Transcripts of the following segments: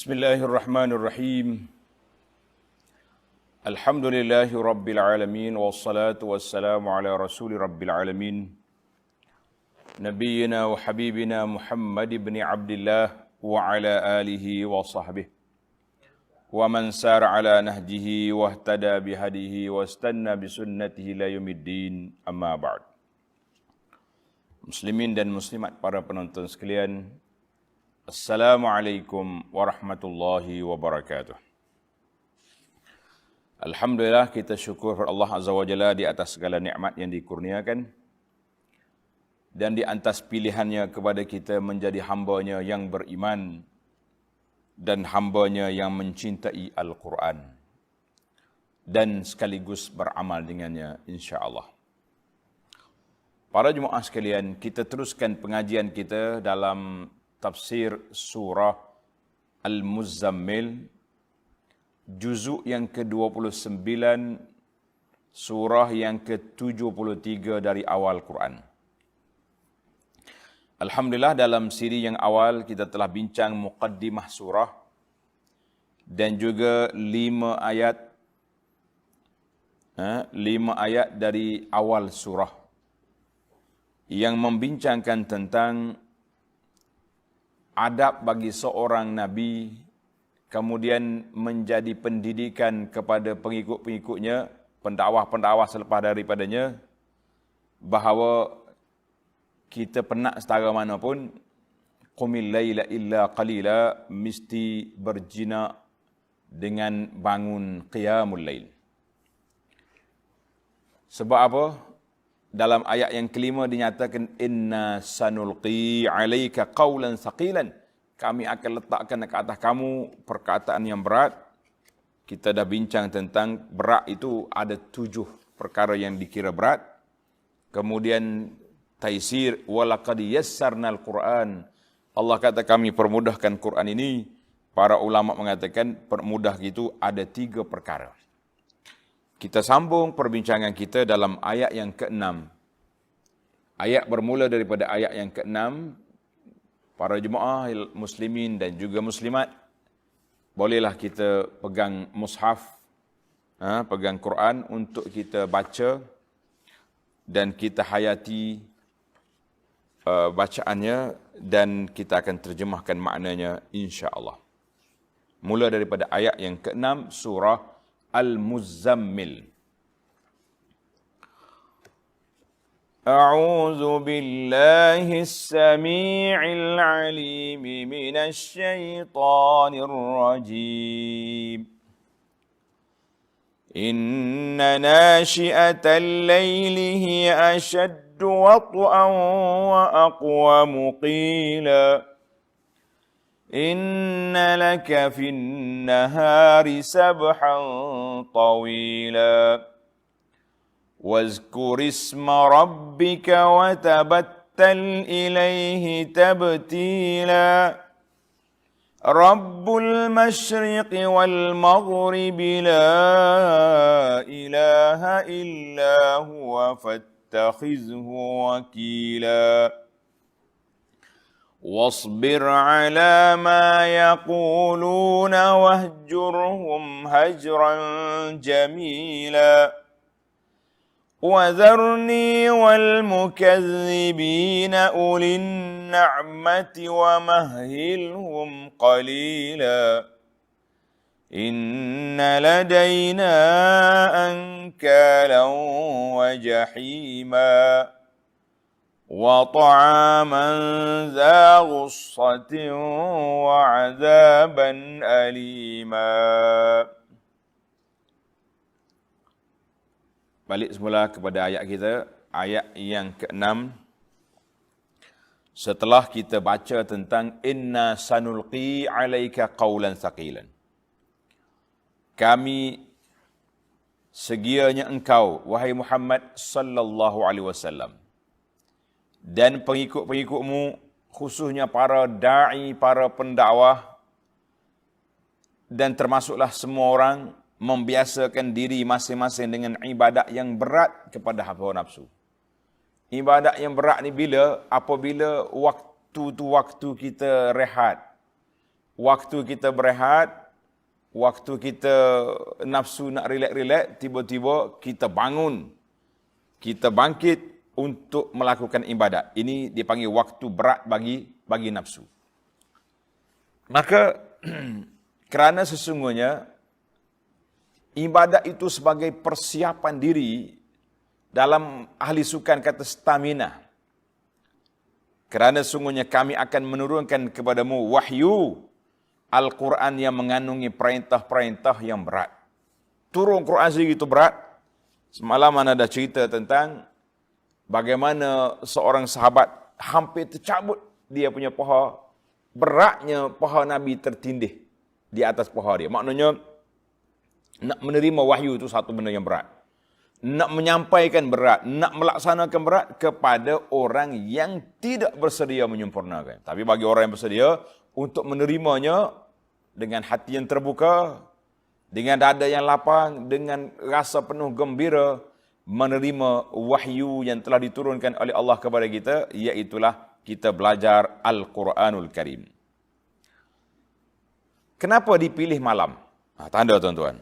Bismillahirrahmanirrahim. Alhamdulillahi rabbil alamin wassalatu wassalamu ala rasuli rabbil alamin. Nabiyyina wa habibina Muhammad ibn Abdullah wa ala alihi wa sahbihi. Wa man sara ala nahjihi wa ihtada bihadihi wa istanna bisunnatihi la yaumiddin. Amma ba'd. Muslimin dan muslimat, para penonton sekalian, Assalamualaikum warahmatullahi wabarakatuh. Alhamdulillah, kita syukur kepada Allah Azza wa Jalla di atas segala nikmat yang dikurniakan dan di atas pilihannya kepada kita menjadi hamba-Nya yang beriman dan hamba-Nya yang mencintai Al-Quran dan sekaligus beramal dengannya, insya-Allah. Para jemaah sekalian, kita teruskan pengajian kita dalam tafsir surah Al-Muzzammil, juzuk yang ke-29, surah yang ke-73 dari awal Quran. Alhamdulillah, dalam siri yang awal kita telah bincang muqaddimah surah dan juga 5 ayat dari awal surah yang membincangkan tentang adab bagi seorang Nabi, kemudian menjadi pendidikan kepada pengikut-pengikutnya, pendakwah-pendakwah selepas daripadanya, bahawa kita penat setara mana pun, qumil laila illa qalila, mesti berjinak dengan bangun qiyamul lail. Sebab apa? Dalam ayat yang kelima dinyatakan, inna sanulqi alaika qawlan saqilan. Kami akan letakkan ke atas kamu perkataan yang berat. Kita dah bincang tentang berat itu ada 7 perkara yang dikira berat. Kemudian taisir, walaqad yassarnal Quran. Allah kata kami permudahkan Quran ini. Para ulama mengatakan permudah itu ada 3 perkara. Kita sambung perbincangan kita dalam ayat yang ke-6. Ayat bermula daripada ayat yang ke-6. Para jemaah muslimin dan juga muslimat, bolehlah kita pegang mushaf, pegang Quran untuk kita baca dan kita hayati bacaannya, dan kita akan terjemahkan maknanya, insya-Allah. Mula daripada ayat yang ke-6 surah Al-Muzzammil. A'udzu billahi as-sami'il 'alim minasy syaithanir rajim. Inna nashi'atal laili hiya ashaddu wat'an wa aqwamu qila. Inna laka fin nahari sabhan tawila. Wazkur isma rabbika wa tabattal ilaihi tabtila. Rabbul masyriqi wal maghribi la ilaha illa huwa fattakhizhu wakila. واصبر على ما يقولون واهجرهم هجرا جميلا. وذرني والمكذبين أولي النعمة ومهلهم قليلا. إن لدينا أنكالا وجحيما. وطعاما ذا غصة وعذابا أليما. Balik semula kepada ayat kita, ayat yang ke-6. Setelah kita baca tentang inna sanulqi alaika qawlan saqilan. Kami segianya engkau, wahai Muhammad sallallahu alaihi wasallam, dan pengikut-pengikutmu, khususnya para da'i, para pendakwah, dan termasuklah semua orang, membiasakan diri masing-masing dengan ibadat yang berat kepada hawa nafsu. Ibadat yang berat ni bila? Apabila waktu tu waktu kita rehat. waktu kita berehat, waktu kita nafsu nak relax-relax, tiba-tiba kita bangun, kita bangkit untuk melakukan ibadat. Ini dipanggil waktu berat bagi nafsu. Maka kerana sesungguhnya ibadat itu sebagai persiapan diri, dalam ahli sukan kata stamina. Kerana sesungguhnya kami akan menurunkan kepadamu wahyu Al-Quran yang mengandungi perintah-perintah yang berat. Turun Quran sendiri itu berat. Semalam mana ada cerita tentang bagaimana seorang sahabat hampir tercabut dia punya paha. Beratnya paha Nabi tertindih di atas paha dia. Maknanya nak menerima wahyu itu satu benda yang berat. Nak menyampaikan berat, nak melaksanakan berat kepada orang yang tidak bersedia menyempurnakan. Tapi bagi orang yang bersedia untuk menerimanya dengan hati yang terbuka, dengan dada yang lapang, dengan rasa penuh gembira, menerima wahyu yang telah diturunkan oleh Allah kepada kita, iaitulah kita belajar Al-Quranul Karim. Kenapa dipilih malam? Tanda tuan-tuan.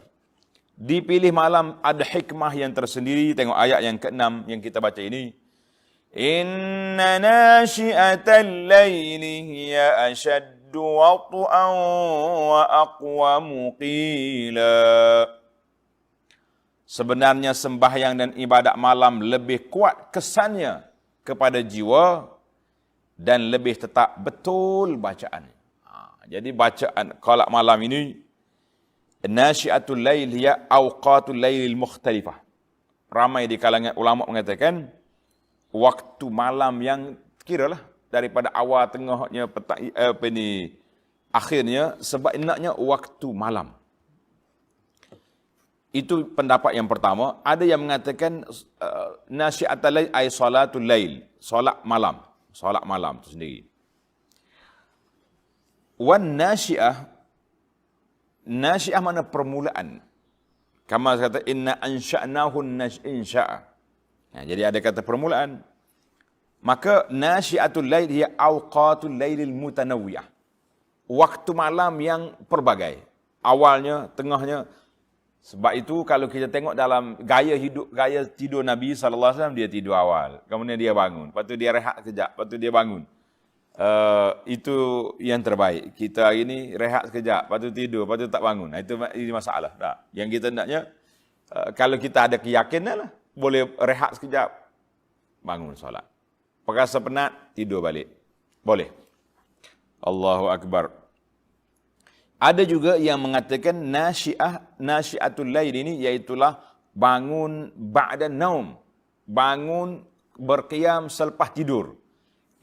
Dipilih malam ada hikmah yang tersendiri. Tengok ayat yang ke-6 yang kita baca ini. Inna nashi'atal layli hiya ashaddu wat'an wa aqwamu qila. Sebenarnya sembahyang dan ibadat malam lebih kuat kesannya kepada jiwa dan lebih tetap betul bacaan. Jadi bacaan qolak malam ini, nasyiatul lail hiya awqatul lailil mukhtalifah. Ramai di kalangan ulama mengatakan waktu malam yang kiralah daripada awal tengahnya akhirnya, sebab enaknya waktu malam. Itu pendapat yang pertama. Ada yang mengatakan nasyiatul lail ay salatul lail, solat malam. Solat malam itu sendiri. Wan nasyiah, nasyiah mana permulaan. Kama kata inna ansha'nahu insya'a. Jadi ada kata permulaan. Maka nasyiatul lail hiya awqatul lailil mutanawwiyah. Waktu malam yang pelbagai. Awalnya, tengahnya. Sebab itu kalau kita tengok dalam gaya tidur Nabi SAW, dia tidur awal. Kemudian dia bangun. Lepas tu dia rehat sekejap. Lepas tu dia bangun. Itu yang terbaik. Kita hari ni rehat sekejap. Lepas tu tidur. Lepas tu tak bangun. Itu masalah. Tak. Yang kita naknya, kalau kita ada keyakinan lah, boleh rehat sekejap. Bangun solat. Perasa penat, tidur balik. Boleh. Allahu Akbar. Ada juga yang mengatakan nasyiatul lail ini iaitulah bangun ba'da naum, bangun berqiyam selepas tidur.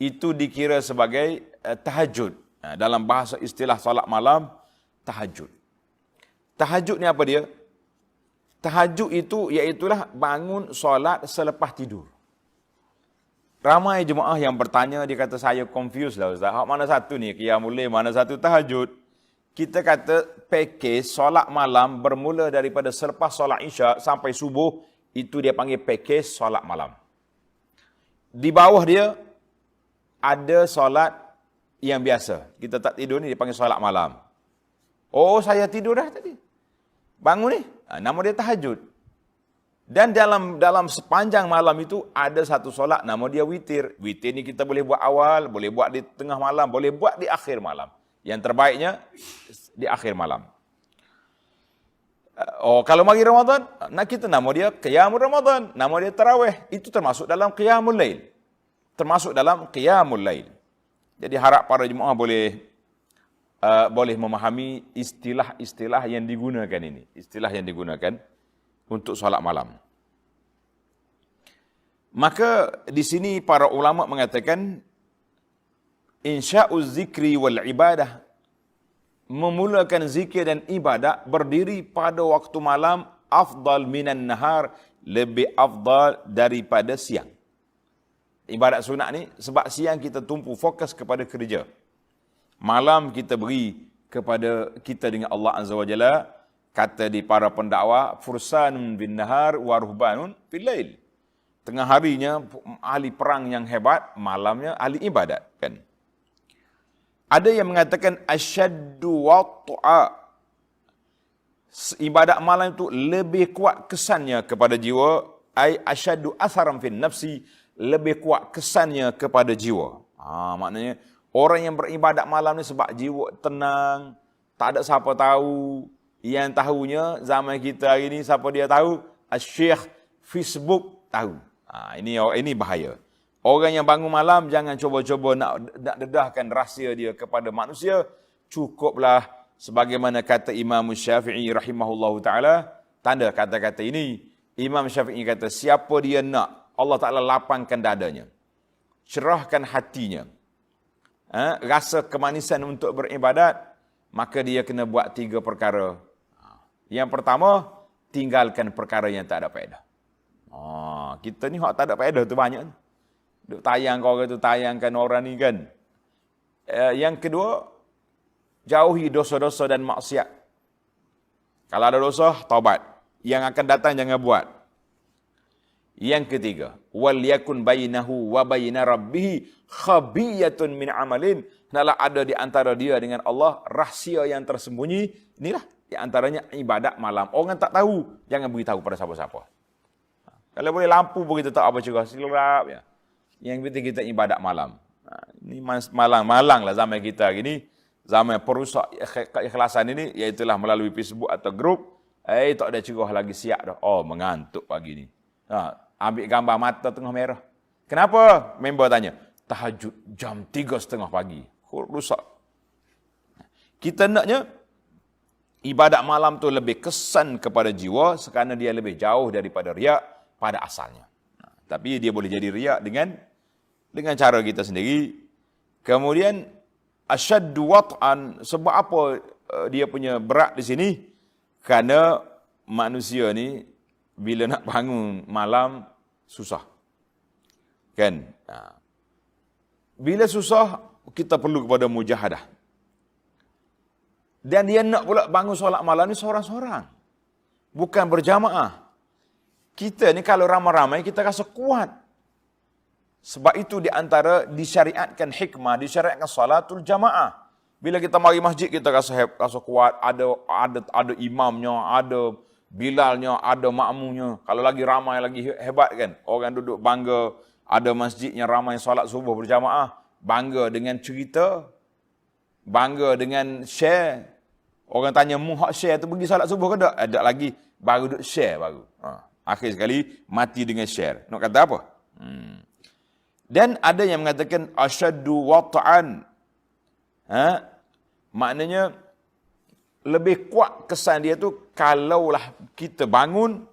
Itu dikira sebagai tahajud. Dalam bahasa istilah solat malam, tahajud. Tahajud ni apa dia? Tahajud itu iaitulah bangun solat selepas tidur. Ramai jemaah yang bertanya, dia kata saya confused lah Ustaz. Mana satu ni qiyamul lail, mana satu tahajud? Kita kata package solat malam bermula daripada selepas solat isyak sampai subuh, itu dia panggil package solat malam. Di bawah dia ada solat yang biasa. Kita tak tidur ni dia panggil solat malam. Oh, saya tidur dah tadi. Bangun ni, nama dia tahajud. Dan dalam sepanjang malam itu ada satu solat nama dia witir. Witir ni kita boleh buat awal, boleh buat di tengah malam, boleh buat di akhir malam. Yang terbaiknya di akhir malam. Kalau pagi Ramadan, kita nama dia Qiyamul Ramadan, nama dia Tarawih. Itu termasuk dalam Qiyamul Lail. Termasuk dalam Qiyamul Lail. Jadi harap para jemaah boleh memahami istilah-istilah yang digunakan ini. Istilah yang digunakan untuk solat malam. Maka di sini para ulama mengatakan insya'uz zikri wal ibadah, memulakan zikir dan ibadat berdiri pada waktu malam, afdal minan nahar, lebih afdal daripada siang. Ibadat sunat ni, sebab siang kita tumpu fokus kepada kerja. Malam kita beri kepada kita dengan Allah Azza wa Jalla. Kata di para pendakwa, fursanun bin nahar wa ruhbanun fil lail. Tengah harinya ahli perang yang hebat, malamnya ahli ibadat, kan? Ada yang mengatakan asyaddu wat'a. Ibadat malam itu lebih kuat kesannya kepada jiwa. Ai asyaddu atharan fin nafsi. Lebih kuat kesannya kepada jiwa. Maknanya orang yang beribadat malam ni sebab jiwa tenang. Tak ada siapa tahu. Yang tahunya zaman kita hari ni siapa dia tahu? Syekh Facebook tahu. Ini bahaya. Orang yang bangun malam jangan cuba-cuba nak dedahkan rahsia dia kepada manusia. Cukuplah sebagaimana kata Imam Syafi'i rahimahullahu taala, tanda kata-kata ini. Imam Syafi'i kata, siapa dia nak Allah Taala lapangkan dadanya, cerahkan hatinya, rasa kemanisan untuk beribadat, maka dia kena buat 3 perkara. Yang pertama, tinggalkan perkara yang tak ada faedah. Kita ni hak tak ada faedah tu banyak. Duk tayang orang tu, tayangkan orang ni kan. Yang kedua, jauhi dosa-dosa dan maksiat. Kalau ada dosa, taubat. Yang akan datang jangan buat. Yang ketiga, wal yakun bainahu wa baina rabbih khabiyatun min amalin. Hendaklah ada di antara dia dengan Allah rahsia yang tersembunyi. Inilah di antaranya ibadat malam. Orang tak tahu, jangan beritahu pada siapa-siapa. Kalau boleh lampu pun kita tak apa cerah, silap ya. Yang penting kita ibadat malam. Ini malang lah zaman kita hari ni. Zaman perusak keikhlasan ini, iaitulah melalui Facebook atau grup. Tak ada cerah lagi, siap dah. Mengantuk pagi ni. Ambil gambar mata tengah merah. Kenapa? Member tanya. Tahajud jam 3:30 pagi. Rusak. Kita naknya, ibadat malam tu lebih kesan kepada jiwa, kerana dia lebih jauh daripada riak pada asalnya. Tapi dia boleh jadi riak dengan cara kita sendiri. Kemudian asyaddu wat'an, sebab apa dia punya berat di sini? Kerana manusia ni bila nak bangun malam susah. Kan? Bila susah, kita perlu kepada mujahadah. Dan dia nak pula bangun solat malam ni seorang-seorang. Bukan berjamaah. Kita ni kalau ramai-ramai, kita rasa kuat. Sebab itu di antara disyariatkan hikmah, disyariatkan salatul jamaah. Bila kita mari masjid, kita rasa kuat. Ada imamnya, ada bilalnya, ada makmumnya. Kalau lagi ramai, lagi hebat kan. Orang duduk bangga, ada masjidnya ramai solat subuh berjamaah. Bangga dengan cerita. Bangga dengan share. Orang tanya, mu hak share tu pergi solat subuh ke tak? Ada lagi, baru duduk share baru. Akhir sekali, mati dengan share. Nak kata apa? Dan ada yang mengatakan, asyaddu wata'an. Maknanya, lebih kuat kesan dia tu, kalaulah kita bangun,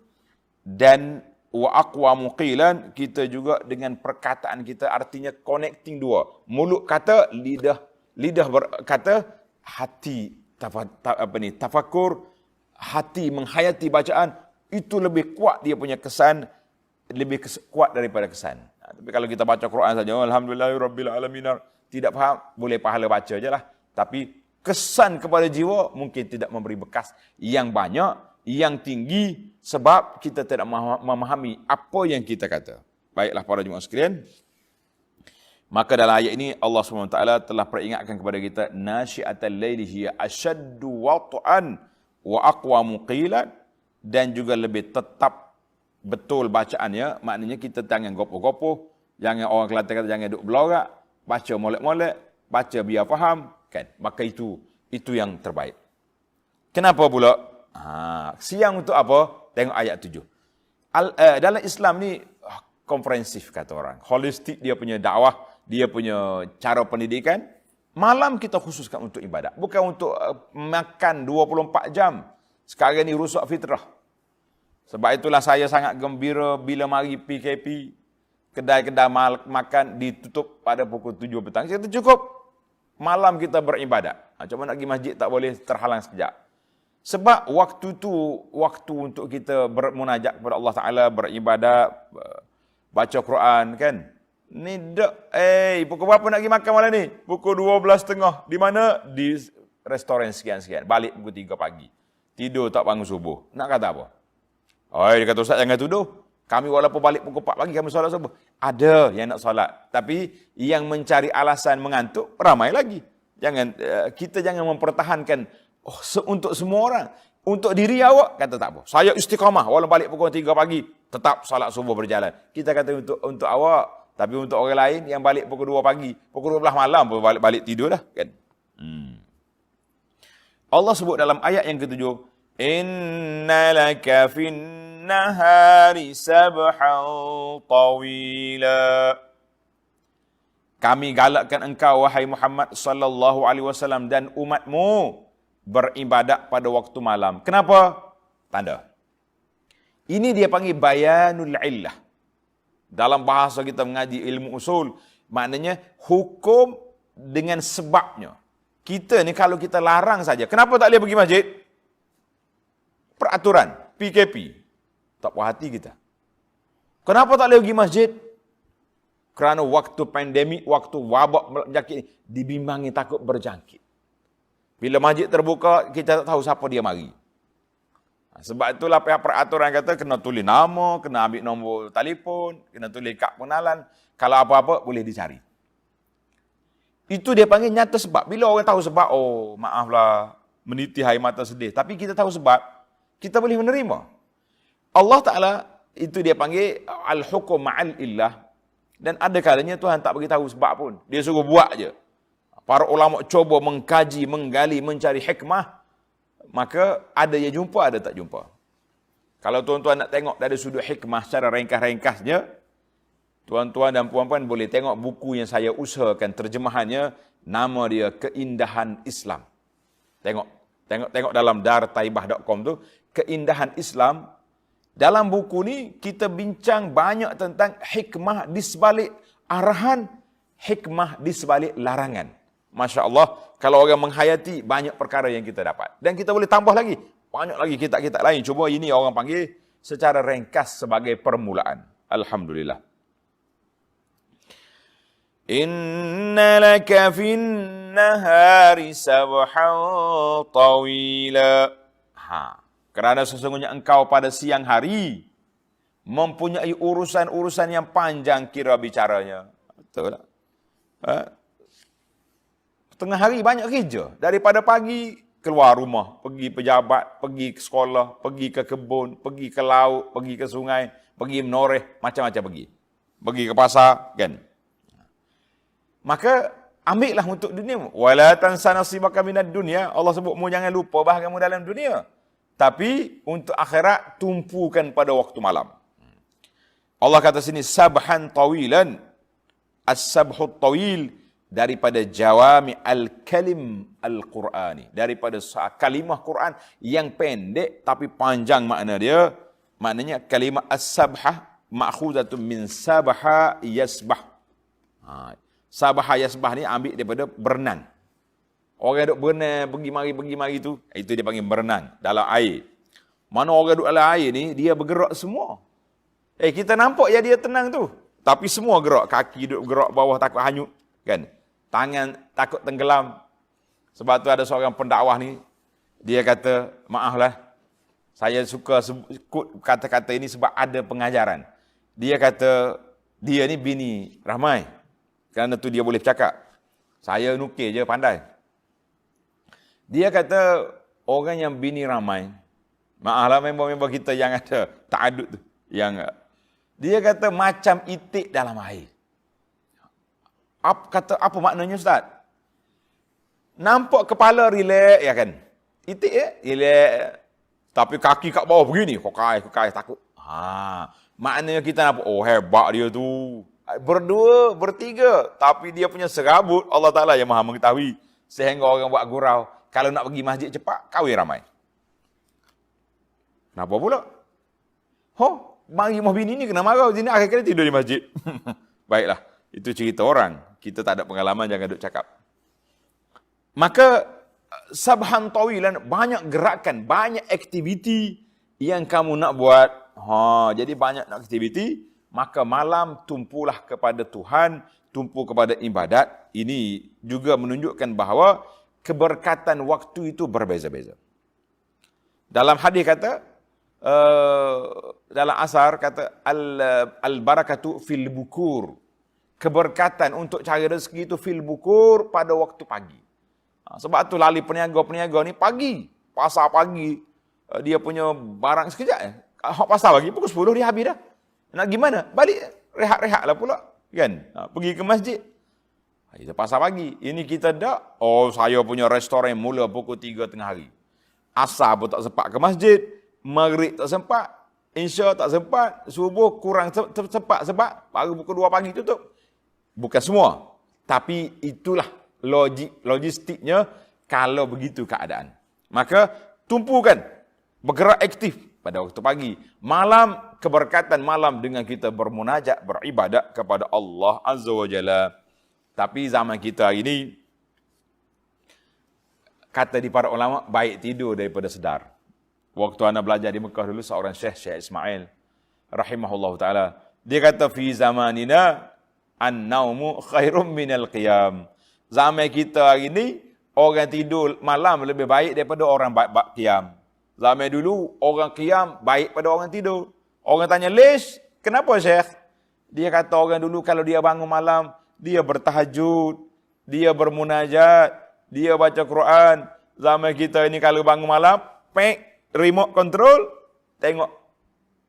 dan wa aqwamu qilan, kita juga dengan perkataan kita, artinya connecting dua. Mulut kata, lidah berkata, hati tafakur, hati menghayati bacaan, itu lebih kuat dia punya kesan, lebih kuat daripada kesan. Tapi kalau kita baca Quran saja, alhamdulillahirabbil alamin, tidak faham, boleh pahala baca je lah. Tapi kesan kepada jiwa mungkin tidak memberi bekas yang banyak, yang tinggi, sebab kita tidak memahami apa yang kita kata. Baiklah para jemaah sekalian, maka dalam ayat ini Allah SWT telah peringatkan kepada kita, nasyiatal laili hiya asyaddu wat'an wa aqwamu qilan, dan juga lebih tetap betul bacaannya. Maknanya kita jangan gopoh-gopoh, jangan orang Kelantan kata jangan duk belorak, baca molek-molek, baca biar faham, kan? Maka itu yang terbaik. Kenapa pula? Siang untuk apa? Tengok ayat 7. Dalam Islam ni komprehensif kata orang. Holistik dia punya dakwah, dia punya cara pendidikan. Malam kita khususkan untuk ibadat, bukan untuk makan 24 jam. Sekarang ni rusak fitrah. Sebab itulah saya sangat gembira bila mari PKP, kedai-kedai makan ditutup pada pukul 7 petang. Kita cukup malam kita beribadat. Cuma nak pergi masjid tak boleh, terhalang sekejap. Sebab waktu tu, waktu untuk kita bermunajat kepada Allah Ta'ala, beribadat, baca Quran kan. Ni pukul berapa nak pergi makan malam ni? Pukul 12.30. Di mana? Di restoran sekian-sekian. Balik pukul 3 pagi. Tidur tak bangun subuh. Nak kata apa? Dia kata, Ustaz jangan tuduh. Kami walaupun balik pukul 4 pagi, kami solat subuh. Ada yang nak solat. Tapi yang mencari alasan mengantuk, ramai lagi. Kita jangan mempertahankan untuk semua orang. Untuk diri awak, kata tak apa. Saya istiqamah, walau balik pukul 3 pagi, tetap salat subuh berjalan. Kita kata untuk awak, tapi untuk orang lain yang balik pukul 2 pagi, pukul 12 malam pun balik tidur lah. Kan? Allah sebut dalam ayat yang ketujuh, Inna laka fin nahari sabhan tawila. Kami galakkan engkau, wahai Muhammad sallallahu alaihi wasallam dan umatmu, beribadat pada waktu malam. Kenapa? Tanda. Ini dia panggil bayanul illah. Dalam bahasa kita mengaji ilmu usul, maknanya hukum dengan sebabnya. Kita ni kalau kita larang saja, kenapa tak boleh pergi masjid? Peraturan, PKP. Tak puas hati kita. Kenapa tak boleh pergi masjid? Kerana waktu pandemik, waktu wabak penyakit, dibimbangi takut berjangkit. Bila masjid terbuka, kita tak tahu siapa dia mari. Sebab itulah pihak peraturan kata kena tulis nama, kena ambil nombor telefon, kena tulis kad pengenalan. Kalau apa-apa boleh dicari. Itu dia panggil nyata sebab. Bila orang tahu sebab, oh maaflah, meniti air mata sedih. Tapi kita tahu sebab, kita boleh menerima. Allah Ta'ala, itu dia panggil al-hukum ma'al illah. Dan ada kalanya Tuhan tak beritahu sebab pun. Dia suruh buat je. Para ulama cuba mengkaji, menggali, mencari hikmah. Maka ada yang jumpa, ada tak jumpa. Kalau tuan-tuan nak tengok dari sudut hikmah secara ringkas-ringkasnya, tuan-tuan dan puan-puan boleh tengok buku yang saya usahakan terjemahannya. Nama dia Keindahan Islam. Tengok dalam dartaibah.com tu. Keindahan Islam. Dalam buku ni kita bincang banyak tentang hikmah di sebalik arahan, hikmah di sebalik larangan. Masya Allah, kalau orang menghayati, banyak perkara yang kita dapat. Dan kita boleh tambah lagi. Banyak lagi kitab-kitab lain. Cuma ini orang panggil secara ringkas sebagai permulaan. Alhamdulillah. Inna laka fin nahari sabhan tawila. Kerana sesungguhnya engkau pada siang hari mempunyai urusan-urusan yang panjang kira bicaranya. Betul tak? Tengah hari banyak kerja. Daripada pagi keluar rumah, pergi pejabat, pergi ke sekolah, pergi ke kebun, pergi ke laut, pergi ke sungai, pergi menoreh, macam-macam pergi. Pergi ke pasar, kan? Maka ambillah untuk dunia. Wala tansa nasibaka minad dunya. Allah sebut mu jangan lupa bahagianmu dalam dunia. Tapi untuk akhirat tumpukan pada waktu malam. Allah kata sini sabhan tawilan. As-sabhut tawil daripada jawami al-kalim al-Qur'ani. Daripada kalimah Quran yang pendek tapi panjang makna dia. Maknanya kalimah as-sabhah ma'khudatun min sabaha yasbah. Sabaha yasbah ni ambil daripada berenang. Orang duk berenang, pergi mari tu, itu dia panggil berenang dalam air. Mana orang duk dalam air ni, dia bergerak semua. Kita nampak ya dia tenang tu. Tapi semua gerak, kaki duk gerak bawah takut hanyut. Kan? Tangan takut tenggelam. Sebab tu ada seorang pendakwah ni, dia kata, maaflah, saya suka sebut kata-kata ini sebab ada pengajaran. Dia kata, dia ni bini ramai. Kerana tu dia boleh bercakap. Saya nukir je pandai. Dia kata, orang yang bini ramai, maaflah member-member kita yang ada ta'adud tu. Dia kata macam itik dalam air. Apa maknanya Ustaz? Nampak kepala relax, ya kan? Itik ya, relax. Tapi kaki kat bawah begini, kokai, takut. Maknanya kita nampak, oh hebat dia tu. Berdua, bertiga. Tapi dia punya serabut, Allah Ta'ala yang maha mengetahui. Sehingga orang buat gurau. Kalau nak pergi masjid cepat, kahwin ramai. Kenapa pula? Mari rumah bini ni kena marah. Sini akhir-akhir tidur di masjid. Baiklah, itu cerita orang. Kita tak ada pengalaman, jangan duk cakap. Maka, sabhan tawilan, banyak gerakan, banyak aktiviti yang kamu nak buat. Jadi banyak aktiviti, maka malam tumpulah kepada Tuhan, tumpu kepada ibadat. Ini juga menunjukkan bahawa keberkatan waktu itu berbeza-beza. Dalam hadis kata, dalam asar kata, al-barakatu fil bukur. Keberkatan untuk cari rezeki itu fil bukur pada waktu pagi. Sebab tu lali peniaga-peniaga ni pagi, pasar pagi, dia punya barang sekejap ya. Pasar pagi pukul 10 dia habis dah. Nak gimana? Balik rehat-rehat lah pula. Kan? Pergi ke masjid. Kita pasar pagi. Ini kita dak. Oh, saya punya restoran mula pukul 3 tengah hari. Asar pun tak sempat ke masjid. Maghrib tak sempat. Isya tak sempat. Subuh kurang sempat sebab baru pukul 2 pagi tutup. Bukan semua. Tapi itulah logistiknya kalau begitu keadaan. Maka tumpukan. Bergerak aktif pada waktu pagi. Malam, keberkatan malam dengan kita bermunajat, beribadat kepada Allah Azza wa Jalla. Tapi zaman kita hari ini, kata di para ulama, baik tidur daripada sedar. Waktu anda belajar di Mekah dulu, seorang Syekh Ismail, rahimahullah ta'ala, dia kata, fi zamanina, an-naumu khairum minal qiyam. Zaman kita hari ini, orang tidur malam lebih baik daripada orang qiyam. Zaman dulu, orang qiyam baik pada orang tidur. Orang tanya, Lish, kenapa Syekh? Dia kata orang dulu kalau dia bangun malam, dia bertahajud, dia bermunajat, dia baca Quran. Zaman kita ini kalau bangun malam, remote control, tengok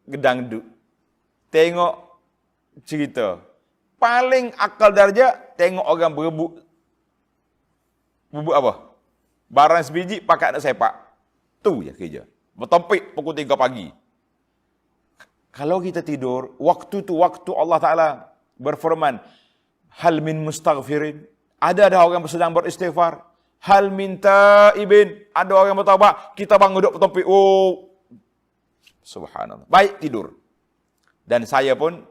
gedangdut. Tengok cerita. Paling akal darjah, tengok orang berebut apa? Barang sebiji pakai nak sepak. Tu je kerja. Bertempik pukul 3 pagi. Kalau kita tidur, waktu tu waktu Allah Ta'ala berfirman, hal min mustaghfirin. Ada orang sedang beristighfar. Hal min taibin. Ada orang bertaubat. Kita bangun duduk bertempik. Oh, subhanallah. Baik tidur. Dan saya pun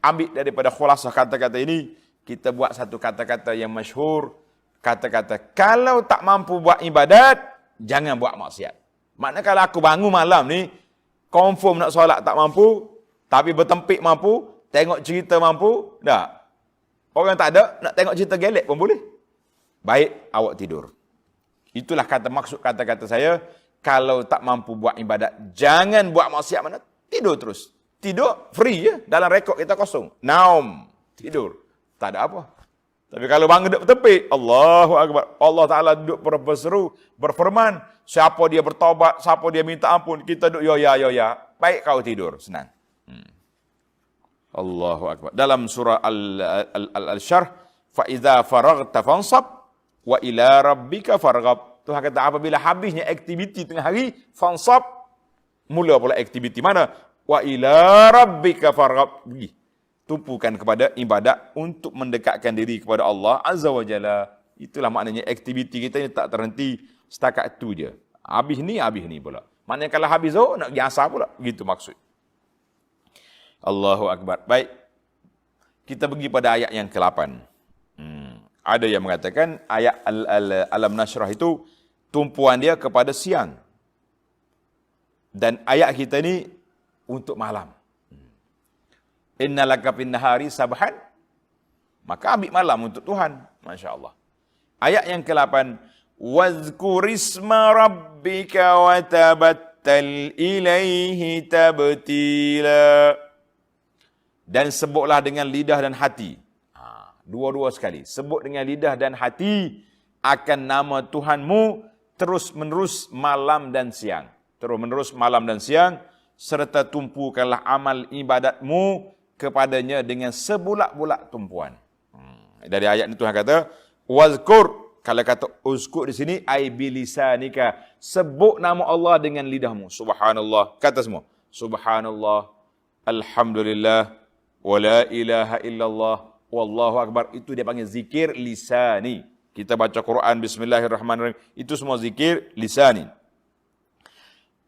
ambil daripada khulasah kata-kata ini, kita buat satu kata-kata yang masyhur. Kata-kata, kalau tak mampu buat ibadat, jangan buat maksiat. Maknanya kalau aku bangun malam ni, confirm nak solat tak mampu, tapi bertempik mampu, tengok cerita mampu, tak. Orang tak ada, nak tengok cerita gelek pun boleh. Baik, awak tidur. Itulah maksud kata-kata saya, kalau tak mampu buat ibadat, jangan buat maksiat mana, tidur terus. Tidur, free je, dalam rekod kita kosong. Naum, tidur. Tak ada apa. Tapi kalau bangun duduk bertempik, Allahu Akbar. Allah Ta'ala duduk berseru, berfirman, siapa dia bertaubat, siapa dia minta ampun, kita duduk ya. Baik kau tidur, senang. Allahu Akbar. Dalam surah Al-Syarh, فَإِذَا فَرَغْتَ فَانْصَبْ وَإِلَىٰ رَبِّكَ فَرْغَبْ. Tuhan kata apabila habisnya aktiviti tengah hari, fansab, mula pula aktiviti mana? وَإِلَىٰ رَبِّكَ فَرْغَبْ. Pergi. Tumpukan kepada ibadat untuk mendekatkan diri kepada Allah Azza wa Jalla. Itulah maknanya aktiviti kita ni tak terhenti setakat itu je. Habis ni pula. Maknanya kalau habis nak pergi asar pula. Gitu maksud. Allahu Akbar. Baik. Kita pergi pada ayat yang ke-8. Ada yang mengatakan ayat Alam Nashrah itu tumpuan dia kepada siang. Dan ayat kita ni untuk malam. Innalaka fin nahari sabhan. Maka ambil malam untuk Tuhan. Masya Allah. Ayat yang ke-8. Wazkurisma rabbika wa tabattal ilaihi tabtila. Dan sebutlah dengan lidah dan hati. Dua-dua sekali. Sebut dengan lidah dan hati akan nama Tuhanmu terus-menerus malam dan siang. Terus-menerus malam dan siang. Serta tumpukanlah amal ibadatmu kepadanya dengan sebulak-bulak tumpuan. Dari ayat ini Tuhan kata, wazkur, kalau kata uzkur di sini, ai bilisanika, sebut nama Allah dengan lidahmu. Subhanallah, kata semua. Subhanallah, alhamdulillah, wa la ilaha illallah, wallahu akbar. Itu dia panggil zikir lisani. Kita baca Quran, bismillahirrahmanirrahim. Itu semua zikir lisani.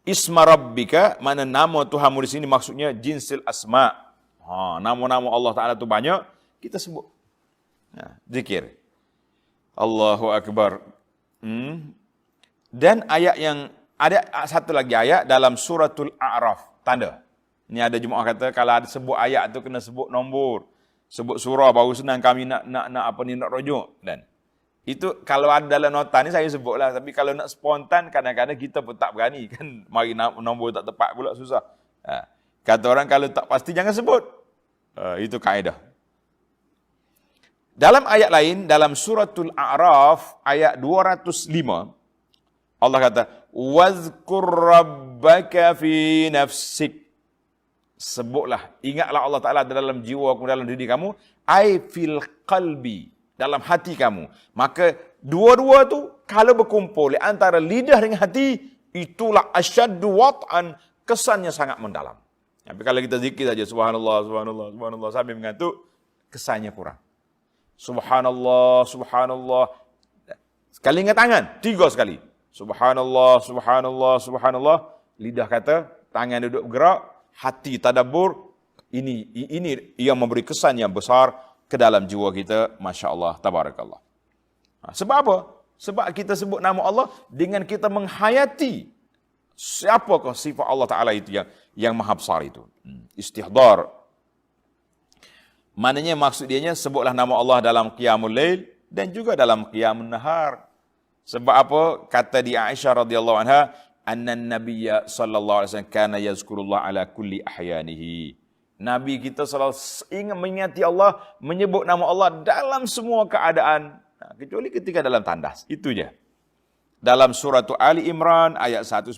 Isma rabbika, mana nama Tuhanmu di sini maksudnya jinsil asma'. Nama-nama Allah Ta'ala itu banyak, kita sebut. Zikir. Allahu Akbar. Dan ayat yang, ada satu lagi ayat dalam suratul A'raf. Tanda. Ini ada jemaah kata, kalau ada sebut ayat tu kena sebut nombor. Sebut surah, baru senang kami nak rujuk. Dan itu kalau ada dalam nota ni saya sebutlah. Tapi kalau nak spontan, kadang-kadang kita pun tak berani. Kan mari nombor tak tepat pula susah. Kata orang kalau tak pasti jangan sebut. Itu kaedah. Dalam ayat lain, dalam suratul A'raf, ayat 205, Allah kata, wazkur rabbaka fi nafsik. Sebutlah, ingatlah Allah Ta'ala dalam jiwa kamu, dalam diri kamu, ai fil qalbi, dalam hati kamu. Maka dua-dua tu kalau berkumpul antara lidah dengan hati, itulah asyaddu wat'an, kesannya sangat mendalam. Tapi kalau kita zikir saja subhanallah, subhanallah, subhanallah sampai mengantuk, kesannya kurang. Subhanallah, subhanallah. Sekali ingat tangan, 3 sekali. Subhanallah, subhanallah, subhanallah. Lidah kata, tangan duduk bergerak, hati tadabbur. Ini yang memberi kesan yang besar ke dalam jiwa kita. Masya Allah, tabarakallah. Sebab apa? Sebab kita sebut nama Allah dengan kita menghayati siapakah sifat Allah Ta'ala itu yang maha besar itu. Istihdar. Maknanya maksud dianya sebutlah nama Allah dalam qiyamul lail dan juga dalam qiyamun nahar. Sebab apa? Kata di Aisyah radhiyallahu anha, annan nabiyya sallallahu alaihi wasallam kana yazkurullah ala kulli ahyanihi. Nabi kita selalu ingat mengingati Allah, menyebut nama Allah dalam semua keadaan, kecuali ketika dalam tandas. Itu je. Dalam surah Ali Imran ayat 191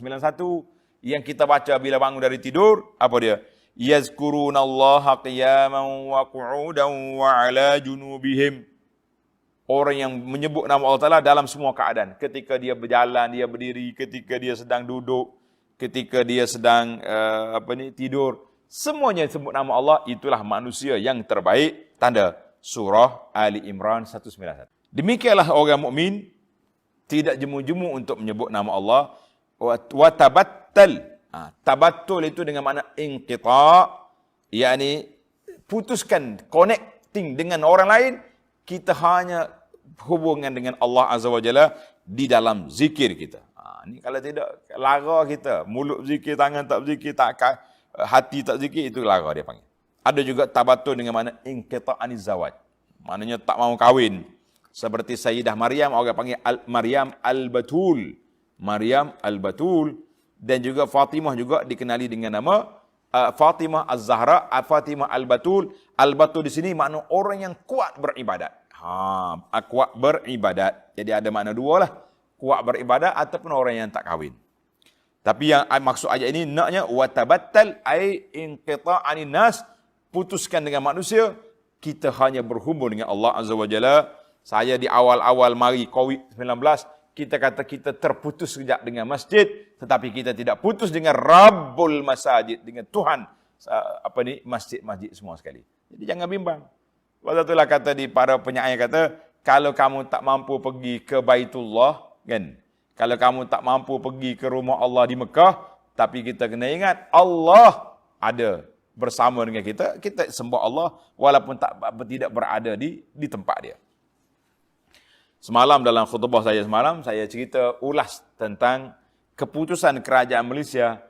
yang kita baca bila bangun dari tidur, apa dia? Yazkurunallaha qiyaman wa qu'udan wa ala junubihim. Orang yang menyebut nama Allah Ta'ala dalam semua keadaan. Ketika dia berjalan, dia berdiri. Ketika dia sedang duduk. Ketika dia sedang tidur. Semuanya sebut nama Allah. Itulah manusia yang terbaik. Tanda surah Ali Imran 191. Demikianlah orang mukmin tidak jemu-jemu untuk menyebut nama Allah. Wa tabattal. Tabattul itu dengan makna inqita', yakni putuskan, connecting dengan orang lain. Kita hanya hubungan dengan Allah Azza wa Jalla di dalam zikir kita. Ini kalau tidak, lara kita. Mulut zikir, tangan tak zikir, hati tak zikir, itu lara dia panggil. Ada juga tabattul dengan makna inqita' aniz zawaj. Maknanya tak mau kahwin. Seperti Sayyidah Maryam, orang panggil Maryam al-Batul. Maryam al-Batul. Dan juga Fatimah juga dikenali dengan nama Fatimah Az-Zahra, Fatimah Al-Batul. Al-Batul di sini makna orang yang kuat beribadat. Kuat beribadat. Jadi ada makna dua lah. Kuat beribadat ataupun orang yang tak kahwin. Tapi yang maksud ayat ini naknya watabattal ai inqita'anin nas, putuskan dengan manusia, kita hanya berhubung dengan Allah Azza wa Jalla. Saya di awal-awal mari COVID-19, kita kata kita terputus sekejap dengan masjid, tetapi kita tidak putus dengan Rabbul Masajid, dengan Tuhan masjid-masjid semua sekali. Jadi jangan bimbang. Waktu itulah kata di para penyair kata, kalau kamu tak mampu pergi ke Baitullah, kan? Kalau kamu tak mampu pergi ke rumah Allah di Mekah, tapi kita kena ingat Allah ada bersama dengan kita. Kita sembah Allah walaupun tidak berada di tempat dia. Semalam dalam khutbah saya semalam, saya cerita ulas tentang keputusan kerajaan Malaysia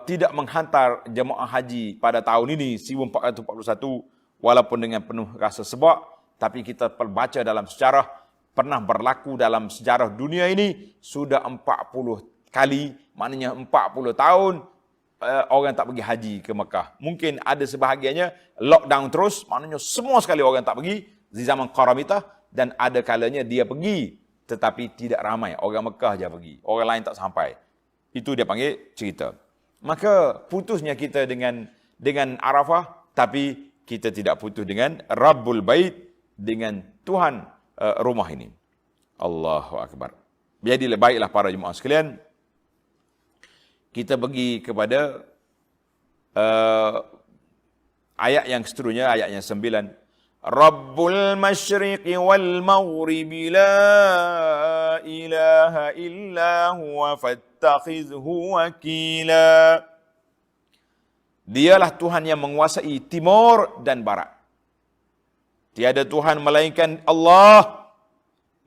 tidak menghantar jemaah haji pada tahun ini 1441 walaupun dengan penuh rasa sebab, tapi kita baca dalam sejarah, pernah berlaku dalam sejarah dunia ini sudah 40 kali, maknanya 40 tahun orang tak pergi haji ke Mekah. Mungkin ada sebahagiannya lockdown terus, maknanya semua sekali orang tak pergi di zaman Qaramitah, dan ada kalanya dia pergi tetapi tidak ramai, orang Mekah je pergi, orang lain tak sampai. Itu dia panggil cerita. Maka putusnya kita dengan Arafah, tapi kita tidak putus dengan Rabbul Bait, dengan Tuhan rumah ini. Allahu Akbar. Jadi baiklah para jemaah sekalian, kita pergi kepada ayat yang seterusnya, ayat yang 9. Rabbul masyriqi wal maghribi la ilaha illa huwa fattakhizhu wakila. Dialah Tuhan yang menguasai timur dan barat. Tiada Tuhan melainkan Allah,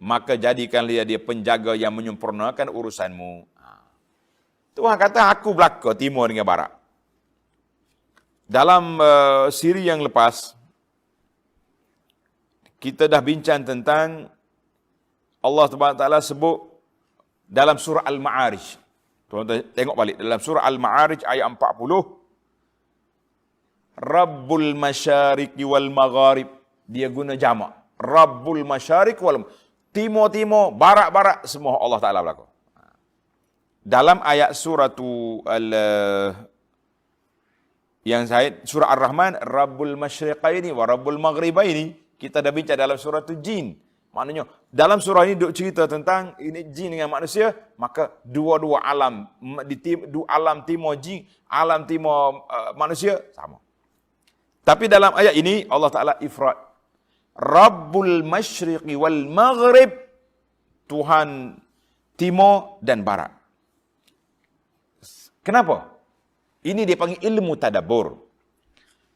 maka jadikanlah dia penjaga yang menyempurnakan urusanmu. Tuhan kata, aku belaka timur dengan barat. Dalam siri yang lepas, kita dah bincang tentang Allah Taala sebut dalam surah Al-Ma'arij. Tuan-tuan tengok balik dalam surah Al-Ma'arij ayat 40. Rabbul masyariqi wal magharib. Dia guna jamak. Rabbul Masyariq wal timur-timur, barat-barat, semua Allah Ta'ala berlaku. Dalam ayat yang saya surah Ar-Rahman, Rabbul Masyriqaini wa Rabbul Maghribaini, kita dah bincang dalam surah Jin. Maknanya dalam surah ini duk cerita tentang ini jin dengan manusia, maka dua-dua alam, alam timur jin, alam timur manusia sama. Tapi dalam ayat ini Allah Ta'ala ifrad. Rabbul Masyriqi wal Maghrib, Tuhan timur dan barat. Kenapa? Ini dia panggil ilmu tadabbur.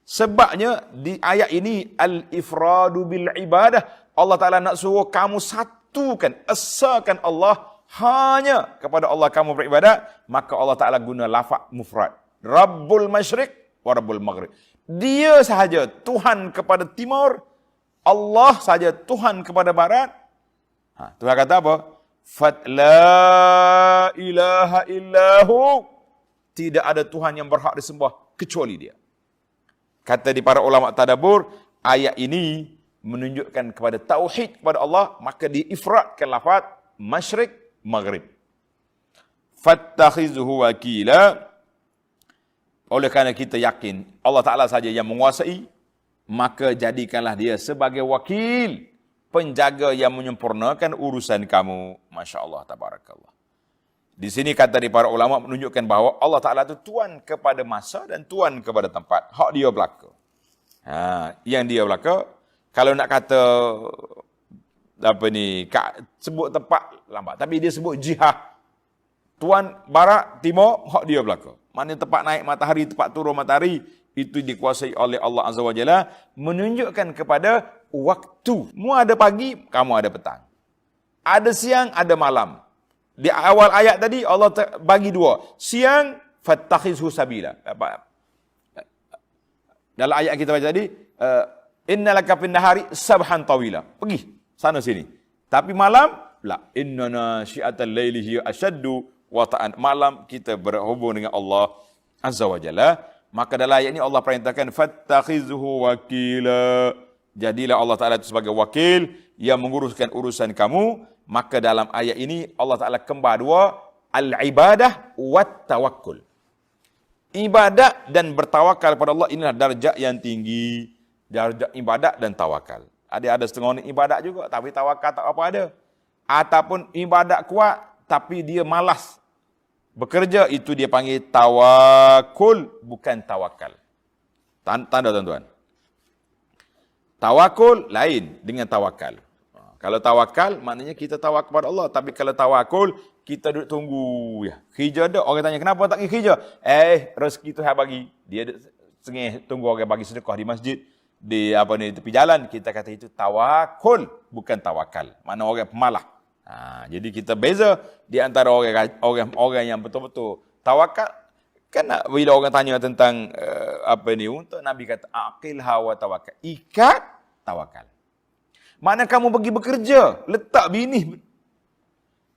Sebabnya di ayat ini al-ifradu bil ibadah. Allah Ta'ala nak suruh kamu satukan, esakan Allah hanya kepada Allah kamu beribadat, maka Allah Ta'ala guna lafaz mufrad. Rabbul Masyriq wa Rabbul Maghrib. Dia sahaja Tuhan kepada timur, Allah sahaja Tuhan kepada barat. Tuhan kata apa? La ilaha illahu. Tidak ada Tuhan yang berhak disembah kecuali Dia. Kata di para ulama tadabbur, ayat ini menunjukkan kepada tauhid kepada Allah, maka diifradkan lafaz masyriq maghrib. Fattakhizhu wakila. Oleh kerana kita yakin Allah Ta'ala saja yang menguasai, maka jadikanlah Dia sebagai wakil, penjaga yang menyempurnakan urusan kamu. Masya Allah, tabarakallah. Di sini kata di para ulama menunjukkan bahawa Allah Ta'ala itu Tuhan kepada masa dan Tuhan kepada tempat. Hak Dia belaka. Yang Dia belaka, kalau nak kata sebut tempat lambat, tapi dia sebut jihad. Tuan barat, timur, hak Dia belaka. Maknanya tempat naik matahari, tempat turun matahari, itu dikuasai oleh Allah Azza wa Jalla, menunjukkan kepada waktu. Mu ada pagi, kamu ada petang. Ada siang, ada malam. Di awal ayat tadi Allah bagi dua. Siang, fattakhizhu sabila. Dalam ayat kita baca tadi, innalaka fin nahari sabhan tawila. Pergi sana sini. Tapi malam, la inna nasyi'atal laili hiya asyaddu wata'an. Malam kita berhubung dengan Allah Azza wa Jalla. Maka dalam ayat ini Allah perintahkan fattakhizhu wakila. Jadilah Allah Ta'ala itu sebagai wakil yang menguruskan urusan kamu. Maka dalam ayat ini Allah Ta'ala kembar dua, al-ibadah wat tawakkul. Ibadat dan bertawakal pada Allah, inilah darjat yang tinggi. Darjat ibadat dan tawakal. Ada setengah orang ibadat juga, tapi tawakal tak apa ada. Ataupun ibadat kuat, tapi dia malas bekerja, itu dia panggil tawakul, bukan tawakal. Tanda tuan-tuan. Tawakul lain dengan tawakal. Kalau tawakal, maknanya kita tawakal kepada Allah. Tapi kalau tawakul, kita duduk tunggu. Kerja ada. Orang tanya, kenapa tak pergi kerja? Rezeki Tuhan bagi. Dia sengih tunggu orang bagi sedekah di masjid. Di tepi jalan. Kita kata itu tawakul, bukan tawakal. Mana orang pemalah. Jadi kita beza di antara orang yang betul-betul tawakal. Kan bila orang tanya tentang untuk Nabi kata, aqilha wa tawakal. Ikat, tawakal. Mana kamu pergi bekerja, letak bini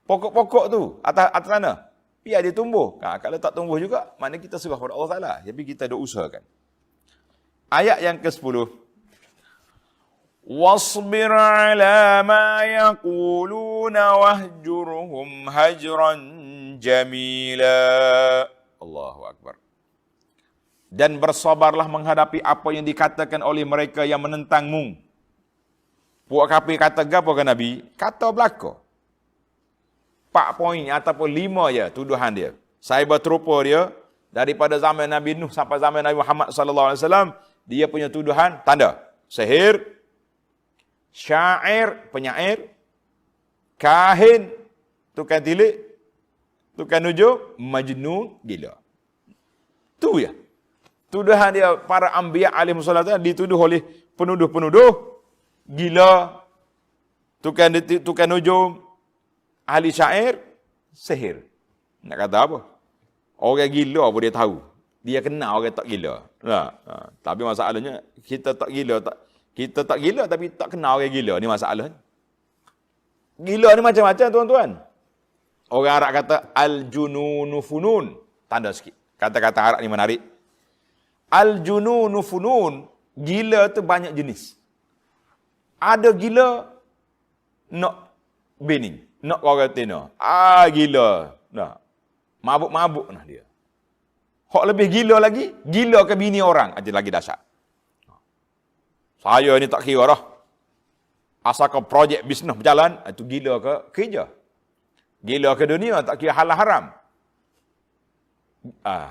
pokok-pokok tu atas sana, biar dia tumbuh. Kalau tak tumbuh juga, mana kita serah kepada Allah Ta'ala. Tapi kita ada usahakan. Ayat yang ke-10. Wasbir ala ma yaquluna wahjurhum hajran jamila. Allahu Akbar. Dan bersabarlah menghadapi apa yang dikatakan oleh mereka yang menentangmu. Puak kafir kata gapo ke Nabi? Kata belaka. 4 poin ataupun 5 je tuduhan dia. Saya berterupa dia daripada zaman Nabi Nuh sampai zaman Nabi Muhammad sallallahu alaihi wasallam, dia punya tuduhan tanda sihir, syair, penyair, kahin, tukang tilik, tukang nujum, majnun, gila. Tu ya. Tuduhan dia para anbiya alaihi wassallam dituduh oleh penuduh-penuduh gila, tukang nujum, ahli syair, sihir. Nak kata apa? Orang gila apa dia tahu? Dia kenal orang tak gila. Tapi masalahnya kita tak gila tapi tak kenal orang gila. Ni masalahnya. Gila ni macam-macam tuan-tuan. Orang Arab kata al-jununu funun. Tanda sikit. Kata-kata Arab ni menarik. Al-jununu funun. Gila tu banyak jenis. Ada gila nak bini, nak orang tina. Gila. Nah. Mabuk-mabuk nah dia. Hak lebih gila lagi, gila ke bini orang. Ada lagi dahsyat. Saya ni tak kira dah. Asalkan projek bisnes berjalan, itu gila ke kerja. Gila ke dunia, tak kira halal haram.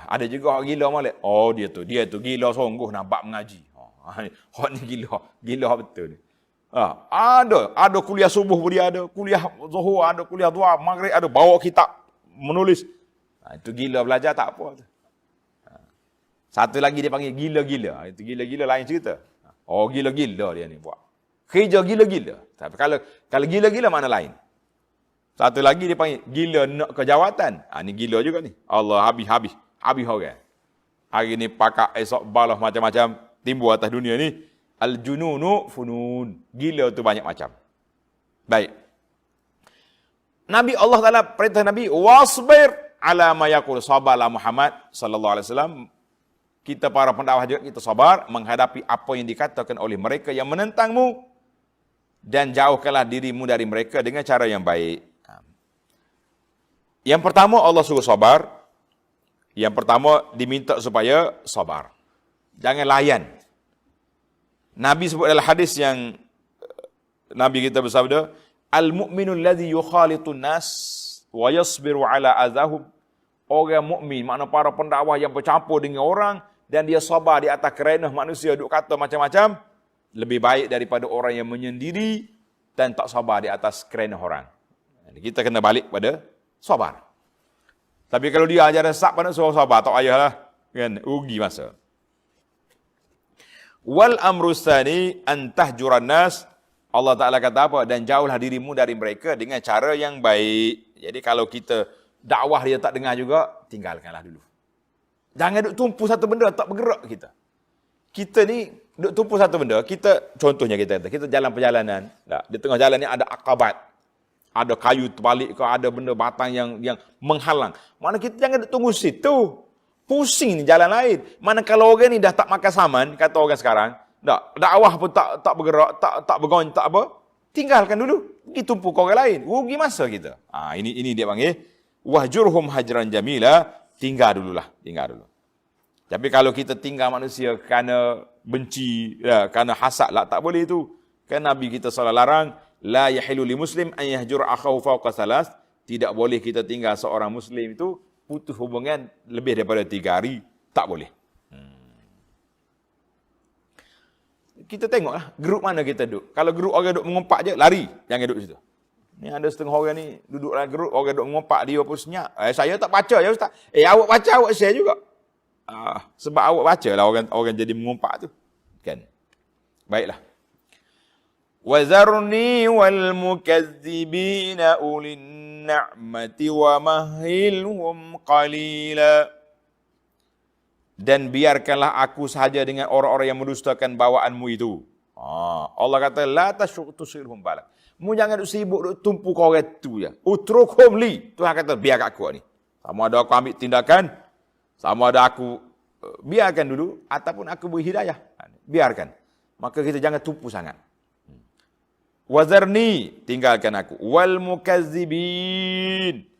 Ada juga orang gila malik. Oh dia tu gila sungguh nampak mengaji. Hak ni gila betul ni. Ada kuliah subuh pun dia ada, kuliah zuhur ada, kuliah duha, maghrib ada, bawa kitab menulis. Itu gila belajar tak apa. Satu lagi dia panggil gila-gila. Itu gila-gila lain cerita. Oh gila-gila dia ni buat. Kerja gila-gila. Tapi kalau gila-gila mana lain. Satu lagi dia panggil gila nak ke jawatan. Ni gila juga ni. Allah habis orang. Hari ni pakak esok balah macam-macam timbul atas dunia ni. Al-jununu funun. Gila tu banyak macam. Baik. Nabi Allah Ta'ala perintah Nabi wasbir ala ma yaqul, sabarlah Muhammad sallallahu alaihi wasallam. Kita para pendakwah juga kita sabar menghadapi apa yang dikatakan oleh mereka yang menentangmu dan jauhkanlah dirimu dari mereka dengan cara yang baik. Yang pertama Allah suruh sabar. Yang pertama diminta supaya sabar. Jangan layan. Nabi sebut dalam hadis yang Nabi kita bersabda, al-mu'minul ladzi yukhalitun nas wa yasbiru ala azahum. Orang mukmin, makna para pendakwah yang bercampur dengan orang dan dia sabar di atas kerenah manusia duk kata macam-macam, lebih baik daripada orang yang menyendiri dan tak sabar di atas kerenah orang. Kita kena balik pada sabar. Tapi kalau dia ajar sak pada suruh sabar, tak payahlah, kan? Rugi masa. Wal amru tsani an tahjuran nas. Allah Taala kata apa? Dan jauhlah dirimu dari mereka dengan cara yang baik. Jadi kalau kita dakwah dia tak dengar juga, tinggalkanlah dulu. Jangan duk tumpu satu benda, tak bergerak kita. Kita ni duk tumpu satu benda, contohnya kita jalan perjalanan, di tengah jalan ni ada akabat. Ada kayu terbalik ke, ada benda batang yang menghalang. Mana kita jangan duk tunggu situ. Pusing ni jalan lain. Mana kalau orang ni dah tak makan saman, kata orang sekarang, dakwah pun tak bergerak, tak bergons, tak apa, tinggalkan dulu. Pergi tumpu ke orang lain. Rugi masa kita. Ini dia panggil wahjurhum hajran jamila, tinggal dulu. Tapi kalau kita tinggal manusia kerana benci, kerana hasad lah, tak boleh itu. Kan Nabi kita salah larang, la yahilu li muslim an yahjur akhahu fawqa salas. Tidak boleh kita tinggal seorang muslim itu putus hubungan lebih daripada 3 hari, tak boleh. Kita tengoklah grup mana kita duduk. Kalau grup orang duduk mengumpat je, lari, jangan duduk situ. Ni ada setengah orang ni duduk dalam grup, orang duduk mengumpat, dia pun senyap. Saya tak baca ya ustaz. Awak baca, awak share juga. Sebab awak baca lah orang jadi mengumpat tu. Kan? Baiklah. Wa zarni wal mukazzibina ulin na'mati wa mahilhum qalila. Dan biarkanlah aku sahaja dengan orang-orang yang mendustakan bawaanmu itu. Allah kata la tasyrihum balak. Mu jangan duk sibuk duk tumpu kau orang tu je. Utrukhum li. Tuhan kata biar kat aku ni. Sama ada aku ambil tindakan, sama ada aku biarkan dulu ataupun aku beri hidayah. Biarkan. Maka kita jangan tumpu sangat. Wazarni, tinggalkan aku. Wal mukazzibin.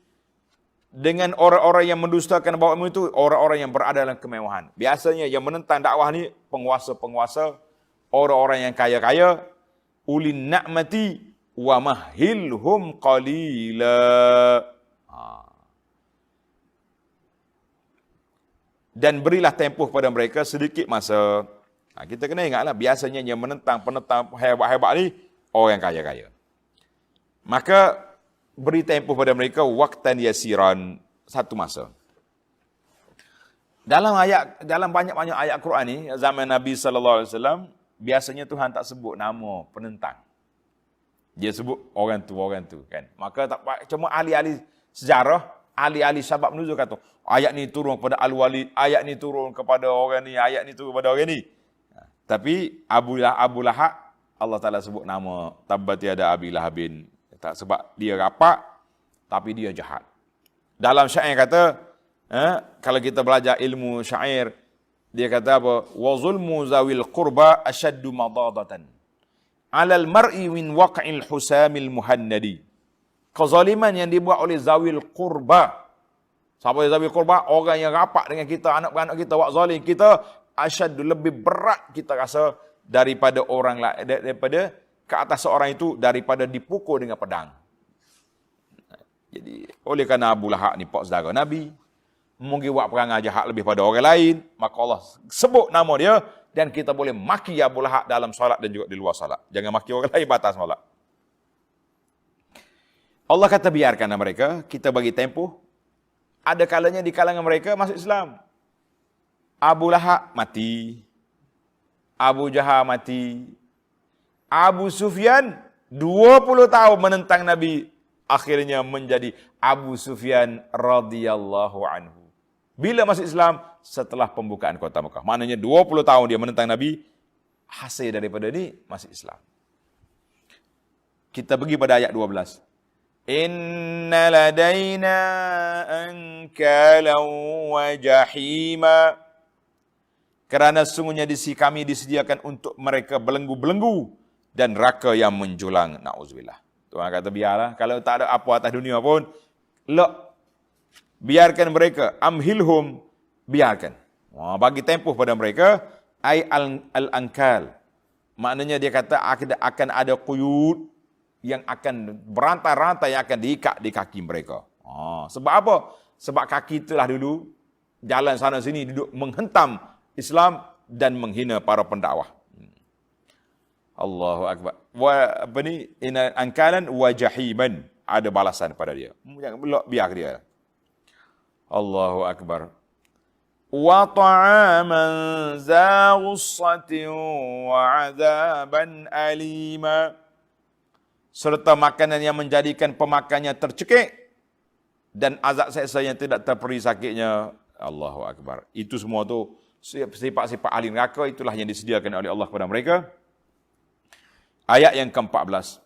Dengan orang-orang yang mendustakan bawaanmu itu, orang-orang yang berada dalam kemewahan. Biasanya yang menentang dakwah ni penguasa-penguasa, orang-orang yang kaya-kaya, ulin na'mati wa mahilhum qalila. Dan berilah tempoh kepada mereka sedikit masa. Kita kena ingatlah, biasanya yang menentang penentang hebat-hebat ni orang yang kaya-kaya. Maka beri tempoh pada mereka waqtan yasiran, satu masa. Dalam banyak-banyak ayat Quran ni zaman Nabi sallallahu alaihi wasallam, biasanya Tuhan tak sebut nama penentang. Dia sebut orang tu kan. Maka tak cuma ahli-ahli sejarah, ahli-ahli sebab nuzul kata, ayat ni turun kepada al-wali, ayat ni turun kepada orang ni, ayat ni turun kepada orang ni. Tapi Abu Lahab, Allah Taala sebut nama, tabbat yada Abi Lahabin. Tak sebab dia rapat, tapi dia jahat. Dalam syair kata, kalau kita belajar ilmu syair, dia kata apa? Wa zulmu zawil qurba ashaddu madadatan 'alal mar'i min waq'il husamil muhannadi. Kezaliman yang dibuat oleh zawil qurba. Siapa yang zawil qurba? Orang yang rapat dengan kita, anak-anak kita buat zalim kita, asyad lebih berat kita rasa daripada orang lain, daripada ke atas seorang itu daripada dipukul dengan pedang. Jadi oleh kerana Abu Lahab ni pak saudara Nabi, mungkin buat perangai jahat lebih pada orang lain, maka Allah sebut nama dia dan kita boleh maki Abu Lahab dalam solat dan juga di luar solat. Jangan maki orang lain batas solat. Allah kata biarkan mereka, kita bagi tempoh. Ada kalanya di kalangan mereka masuk Islam. Abu Lahab mati. Abu Jahal mati. Abu Sufyan 20 tahun menentang Nabi. Akhirnya menjadi Abu Sufyan radhiyallahu anhu. Bila masuk Islam? Setelah pembukaan kota Mekah. Maknanya 20 tahun dia menentang Nabi. Hasil daripada ini masuk Islam. Kita pergi pada ayat 12. Inna ladaina ankalan wa jahima. Kerana sungguhnya di sisi kami disediakan untuk mereka belenggu-belenggu dan neraka yang menjulang. Na'udzubillah. Tuhan kata biarlah. Kalau tak ada apa atas dunia pun, biarkan mereka. Amhilhum, biarkan. Bagi tempoh pada mereka. Ay al-ankal. Maknanya dia kata akan ada quyud yang akan berantai-rantai yang akan diikat di kaki mereka. Sebab apa? Sebab kaki itulah dulu jalan sana sini duduk menghentam Islam dan menghina para pendakwah. Allahu akbar. Ina ankalan wa jahiman. Ada balasan pada dia. Jangan biar dia. Allahu akbar. Wa ta'aman za ghussatin wa 'adzaban alima. Serta makanan yang menjadikan pemakannya tercekik dan azab seksa yang tidak terperi sakitnya. Allahu akbar. Itu semua tu sifat-sifat ahli neraka, itulah yang disediakan oleh Allah kepada mereka. Ayat yang ke-14.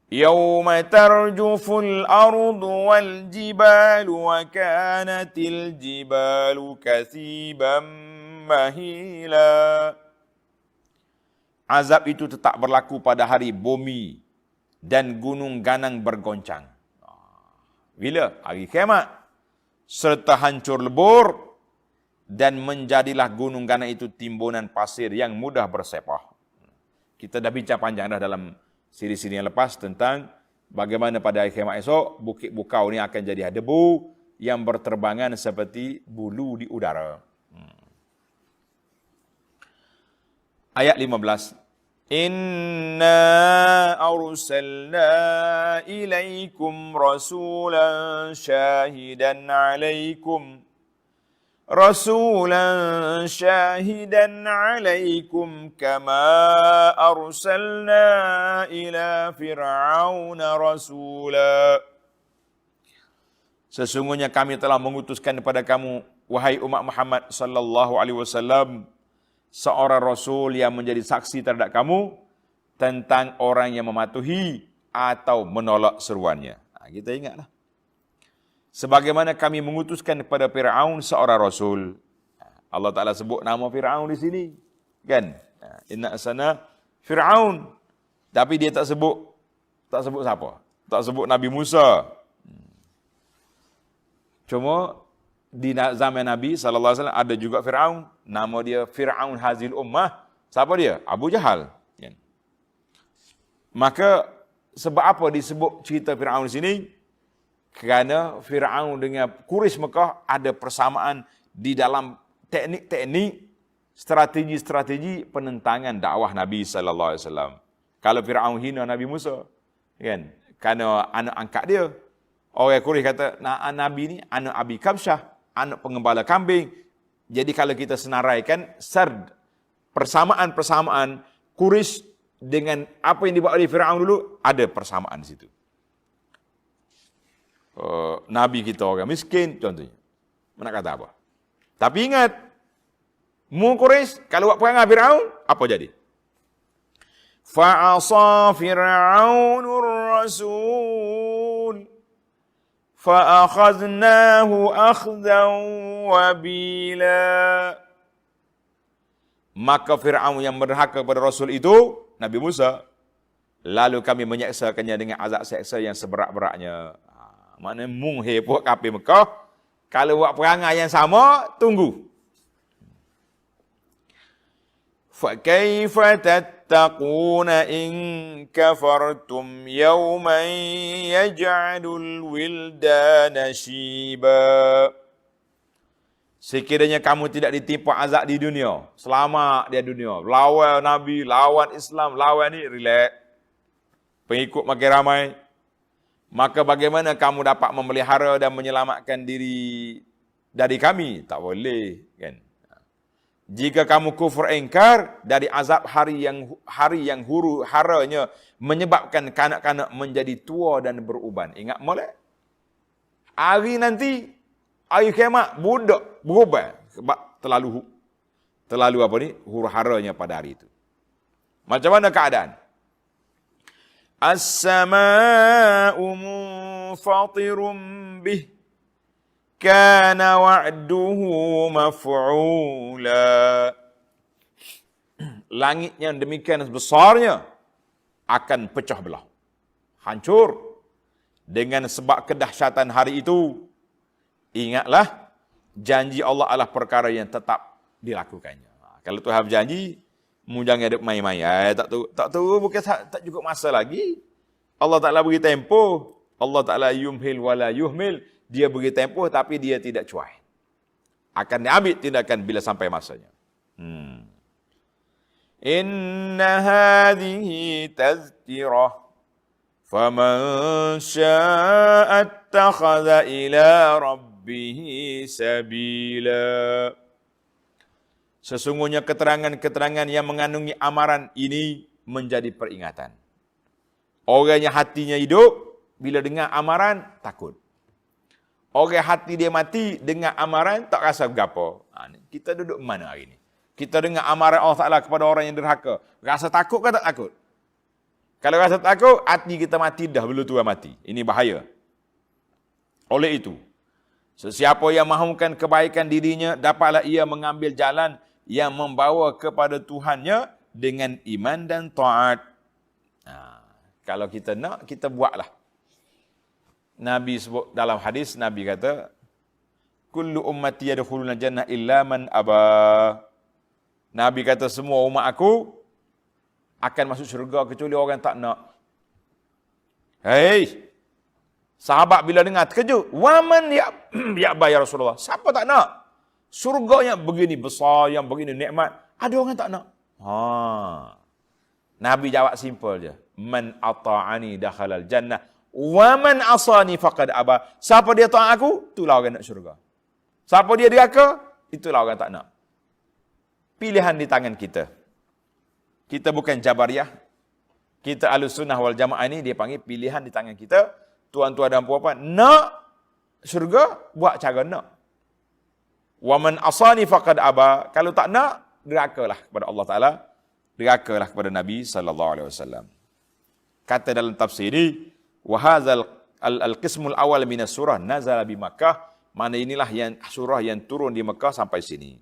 Yauma tarjuful ardu wal jibalu wa kanatil jibalu kasiban mahila. Azab itu tetap berlaku pada hari bumi dan gunung ganang bergoncang. Bila? Hari kiamat. Serta hancur lebur dan menjadilah gunung ganang itu timbunan pasir yang mudah bersepah. Kita dah bincang panjang dah dalam siri-siri yang lepas tentang bagaimana pada hari kiamat esok bukit bukau ni akan jadi debu yang berterbangan seperti bulu di udara. Ayat 15. Inna arsalna ilaikum rasulan syahidan alaikum kama arsalna ila fir'auna rasula. Sesungguhnya kami telah mengutuskan kepada kamu wahai umat Muhammad sallallahu alaihi wasallam seorang rasul yang menjadi saksi terhadap kamu tentang orang yang mematuhi atau menolak seruannya. Kita ingatlah. Sebagaimana kami mengutuskan kepada Fir'aun seorang rasul. Allah Ta'ala sebut nama Fir'aun di sini. Kan? Inna asana Fir'aun. Tapi dia tak sebut siapa? Tak sebut Nabi Musa. Cuma di zaman Nabi SAW ada juga Fir'aun. Nama dia Fir'aun Hazil Ummah. Siapa dia? Abu Jahal. Maka sebab apa disebut cerita Fir'aun di sini? Kerana Fir'aun dengan Quraisy Mekah ada persamaan di dalam teknik-teknik, strategi-strategi penentangan dakwah Nabi SAW. Kalau Fir'aun hina Nabi Musa, kan? Kerana anak angkat dia. Orang Quraisy kata, Nabi ni anak Abi Kabsyah, anak pengembala kambing. Jadi kalau kita senaraikan persamaan-persamaan Quraisy dengan apa yang dibuat oleh Fir'aun dulu, ada persamaan di situ. Nabi kita orang miskin, contohnya. Nak kata apa? Tapi ingat, Quraisy kalau buat perang dengan Fir'aun, apa jadi? Fa'asa Fir'aunur Rasul fa'akhadnahu akhdan wabila. Maka Fir'aun yang berhaka kepada Rasul itu, Nabi Musa, lalu kami menyeksakannya dengan azab seksa yang seberat-beratnya. Maknanya munghir puak kafir Mekah, kalau buat perangai yang sama, tunggu. فَكَيْفَ تَتَّقُونَ إِن كَفَرْتُمْ يَوْمًا يَجْعَلُ الْوِلْدَانَ شِيبًا. Sekiranya kamu tidak ditimpa azab di dunia, selamat di dunia, lawan Nabi, lawan Islam, lawan ni, relax. Pengikut makin ramai, maka bagaimana kamu dapat memelihara dan menyelamatkan diri dari kami? Tak boleh, kan? Jika kamu kufur ingkar dari azab hari yang huru haranya menyebabkan kanak-kanak menjadi tua dan beruban. Ingat molek? Hari nanti, hari kiamat, budak beruban. Sebab terlalu apa ni? Huru haranya pada hari itu. Macam mana keadaan? As-sama'u munfatirum bih. Kana wa'duhu maf'ula. Langit yang demikian besarnya akan pecah belah. Hancur. Dengan sebab kedahsyatan hari itu, ingatlah, janji Allah adalah perkara yang tetap dilakukannya. Kalau Tuhan berjanji, mu jangan ada main-main. Tak tahu bukan tak cukup masa lagi. Allah Ta'ala beri tempoh. Allah Ta'ala yumhil wala yuhmil. Dia beri tempoh tapi dia tidak cuai. Akan diambil tindakan bila sampai masanya. Inna hadhihi tazkirah. Faman syaa'a attakhadha ila rabbihi sabila. Sesungguhnya keterangan-keterangan yang mengandungi amaran ini menjadi peringatan. Orang yang hatinya hidup, bila dengar amaran, takut. Orang hati dia mati, dengar amaran, tak rasa berapa. Kita duduk mana hari ini? Kita dengar amaran Allah Ta'ala kepada orang yang derhaka. Rasa takut ke tak takut? Kalau rasa takut, hati kita mati, dah belum tua mati. Ini bahaya. Oleh itu, sesiapa yang mahukan kebaikan dirinya, dapatlah ia mengambil jalan yang membawa kepada Tuhannya dengan iman dan taat. Kalau kita nak, kita buatlah. Nabi sebut dalam hadis, Nabi kata, kullu ummati yadkhuluna jannah illa man aba. Nabi kata semua umat aku akan masuk syurga kecuali orang tak nak. Hei, sahabat bila dengar terkejut. Waman ya Rasulullah. Siapa tak nak? Surga yang begini besar, yang begini nikmat. Ada orang tak nak? Nabi jawab simple je. Man ata'ani dakhalal jannah. Wa man asani faqad aba. Siapa dia taat aku, itulah orang nak syurga. Siapa dia derhaka, itulah orang tak nak. Pilihan di tangan kita. Kita bukan Jabariyah. Kita Ahlussunnah wal Jamaah ini dia panggil pilihan di tangan kita. Tuan-tuan dan puan-puan, nak syurga, buat cara nak. Wa man asani faqad aba. Kalau tak nak, derhakalah kepada Allah Taala, derhakalah kepada Nabi sallallahu alaihi wasallam. Kata dalam tafsir ini, wa hadzal al-qismul awal minas surah nazala bi Makkah, mana inilah yang surah yang turun di Mekah sampai sini.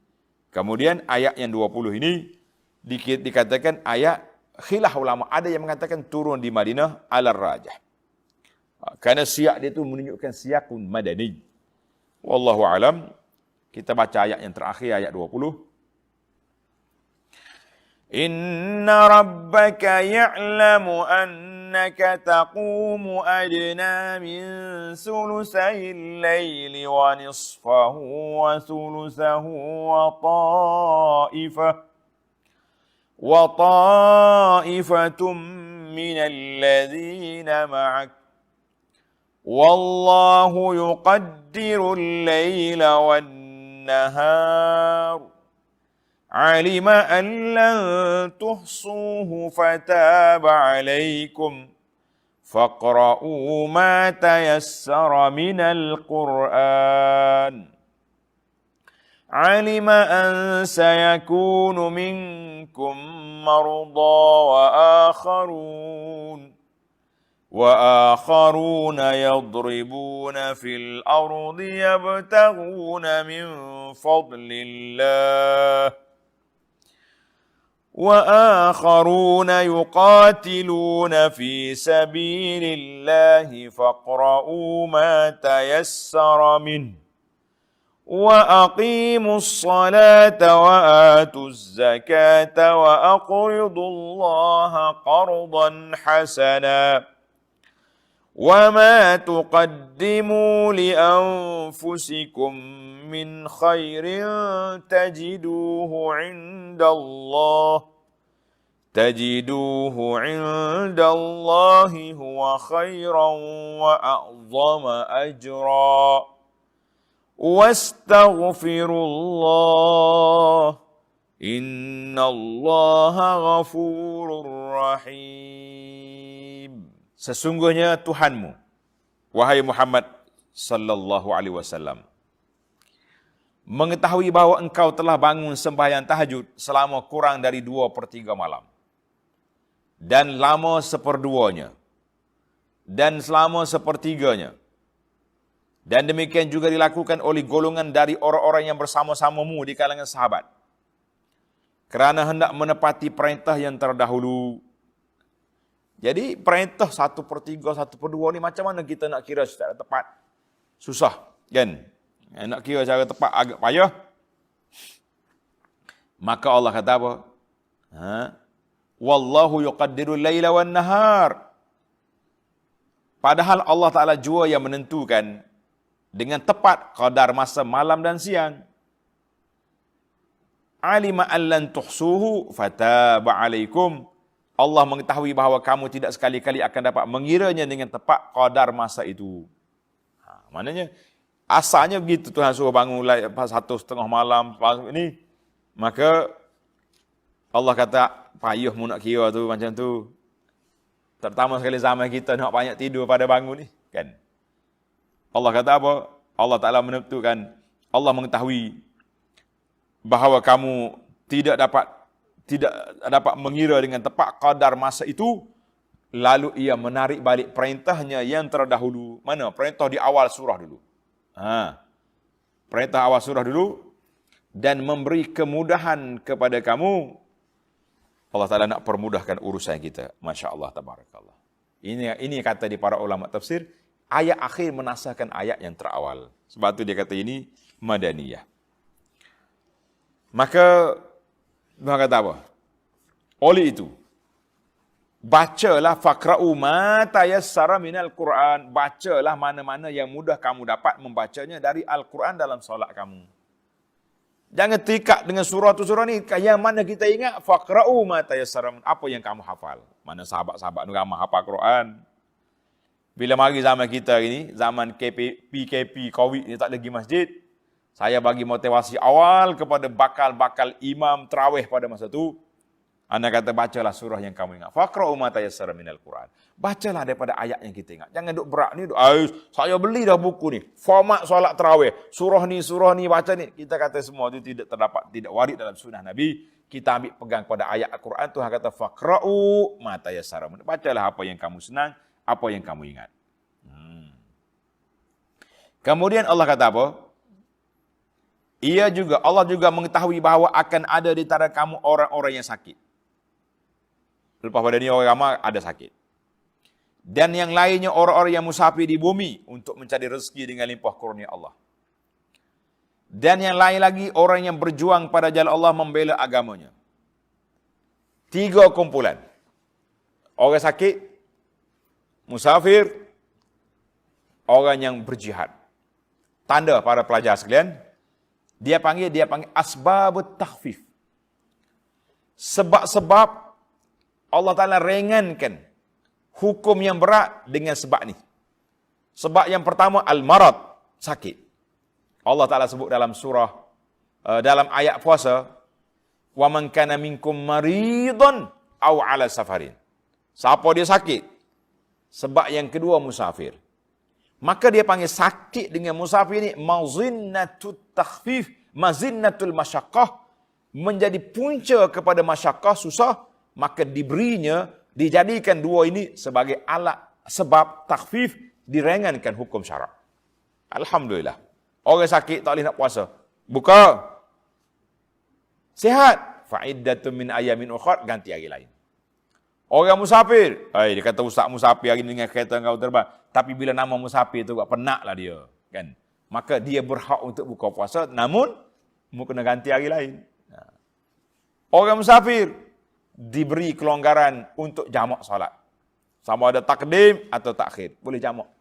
Kemudian ayat yang 20 ini dikatakan ayat khilaf ulama, ada yang mengatakan turun di Madinah alar rajah. Kerana siyak dia itu menunjukkan siyakun madani. Wallahu alam. Kita baca ayat yang terakhir, ayat 20. Inna rabbaka ya'lamu annaka taqumu adna min sulusayil layli wa nisfahu wa sulusahu wa ta'ifatum minal ladhina ma'ak. Wallahu yuqaddirul layla wan nahar. علم أن لن تحصوه فتاب عليكم فاقرؤوا ما تيسر من القرآن علم أن سيكون منكم مرضى وآخرون يضربون في الأرض يبتغون من فضل الله وآخرون يقاتلون في سبيل الله فاقرؤوا ما تيسر منه وأقيموا الصلاة وآتوا الزكاة وأقرضوا الله قرضا حسنا وما تقدموا لأنفسكم من خير تجدوه عند الله هو خيرا وأعظم أجرا واستغفروا الله إن الله غفور رحيم. Sesungguhnya Tuhanmu, wahai Muhammad sallallahu alaihi wasallam, mengetahui bahawa engkau telah bangun sembahyang tahajud selama kurang dari 2/3 malam, dan lama seperduanya, dan selama sepertiganya, dan demikian juga dilakukan oleh golongan dari orang-orang yang bersama-samamu di kalangan sahabat, kerana hendak menepati perintah yang terdahulu. Jadi perintah 1/3, 1/2 ni macam mana kita nak kira secara tepat? Susah, kan? Nak kira secara tepat agak payah. Maka Allah kata apa? Wallahu yuqaddirul laila wan nahar. Padahal Allah Ta'ala jua yang menentukan dengan tepat qadar masa malam dan siang. Alima an lan tuhsuhu fataba alaikum. Allah mengetahui bahawa kamu tidak sekali-kali akan dapat mengiranya dengan tepat qadar masa itu. Maknanya, asalnya begitu Tuhan suruh bangun 1:30 malam ini. Maka Allah kata, payuh mu nak kira tu macam tu. Terutama sekali zaman kita nak banyak tidur pada bangun ni. Kan? Allah kata apa? Allah Ta'ala menentukan, Allah mengetahui bahawa kamu tidak dapat mengira dengan tepat qadar masa itu, lalu ia menarik balik perintahnya yang terdahulu. Mana? Perintah di awal surah dulu. Perintah awal surah dulu, dan memberi kemudahan kepada kamu. Allah Ta'ala nak permudahkan urusan kita. Masya Allah, tabarakallah. Ini kata di para ulama tafsir, ayat akhir menasahkan ayat yang terawal. Sebab itu dia kata ini Madaniyah. Maka Tuhan kata apa? Oleh itu, bacalah faqra'u ma tayassara minal Quran. Bacalah mana-mana yang mudah kamu dapat membacanya dari Al-Quran dalam solat kamu. Jangan terikat dengan surah tu surah ni. Yang mana kita ingat, faqra'u ma tayassara, apa yang kamu hafal. Mana sahabat-sahabat ni ramai hafal Quran. Bila mari zaman kita ini, zaman PKP, COVID ni tak lagi masjid, saya bagi motivasi awal kepada bakal-bakal imam tarawih pada masa tu. Anda kata, bacalah surah yang kamu ingat. Faqra'u ma tayassara minal Quran. Bacalah daripada ayat yang kita ingat. Jangan duk berat ni, saya beli dah buku ni. Format solat tarawih. Surah ni, baca ni. Kita kata semua itu tidak terdapat, tidak warid dalam sunnah Nabi. Kita ambil pegang pada ayat Al-Quran. Tuhan kata, faqra'u ma tayassara. Bacalah apa yang kamu senang, apa yang kamu ingat. Kemudian Allah kata apa? Allah juga mengetahui bahawa akan ada di antara kamu orang-orang yang sakit. Lepas pada ni orang ramai ada sakit. Dan yang lainnya orang-orang yang musafir di bumi untuk mencari rezeki dengan limpah kurnia Allah. Dan yang lain lagi orang yang berjuang pada jalan Allah membela agamanya. 3 kumpulan. Orang sakit, musafir, orang yang berjihad. Tanda para pelajar sekalian, dia panggil asbabut takhfif. Sebab-sebab Allah Ta'ala ringankan hukum yang berat dengan sebab ni. Sebab yang pertama, al-marad, sakit. Allah Ta'ala sebut dalam surah, dalam ayat puasa, wa man kana minkum maridun aw ala safarin. Siapa dia sakit? Sebab yang kedua musafir. Maka dia panggil sakit dengan musafir ni mazinnatut takhfif, mazinnatul masyaqqah, menjadi punca kepada masyaqqah, susah, maka dijadikan dua ini sebagai alat sebab takhfif, diringankan hukum syarak. Alhamdulillah. Orang sakit tak boleh nak puasa. Buka. Sihat. Fa'iddatun min ayamin ukhra, ganti hari lain. Orang musafir, dia kata ustaz musafir hari ni dengan kereta kau terbang. Tapi bila nama musafir tu penatlah dia, kan? Maka dia berhak untuk buka puasa, namun mu kena ganti hari lain. Orang musafir diberi kelonggaran untuk jamak solat. Sama ada takdim atau takhir, boleh jamak.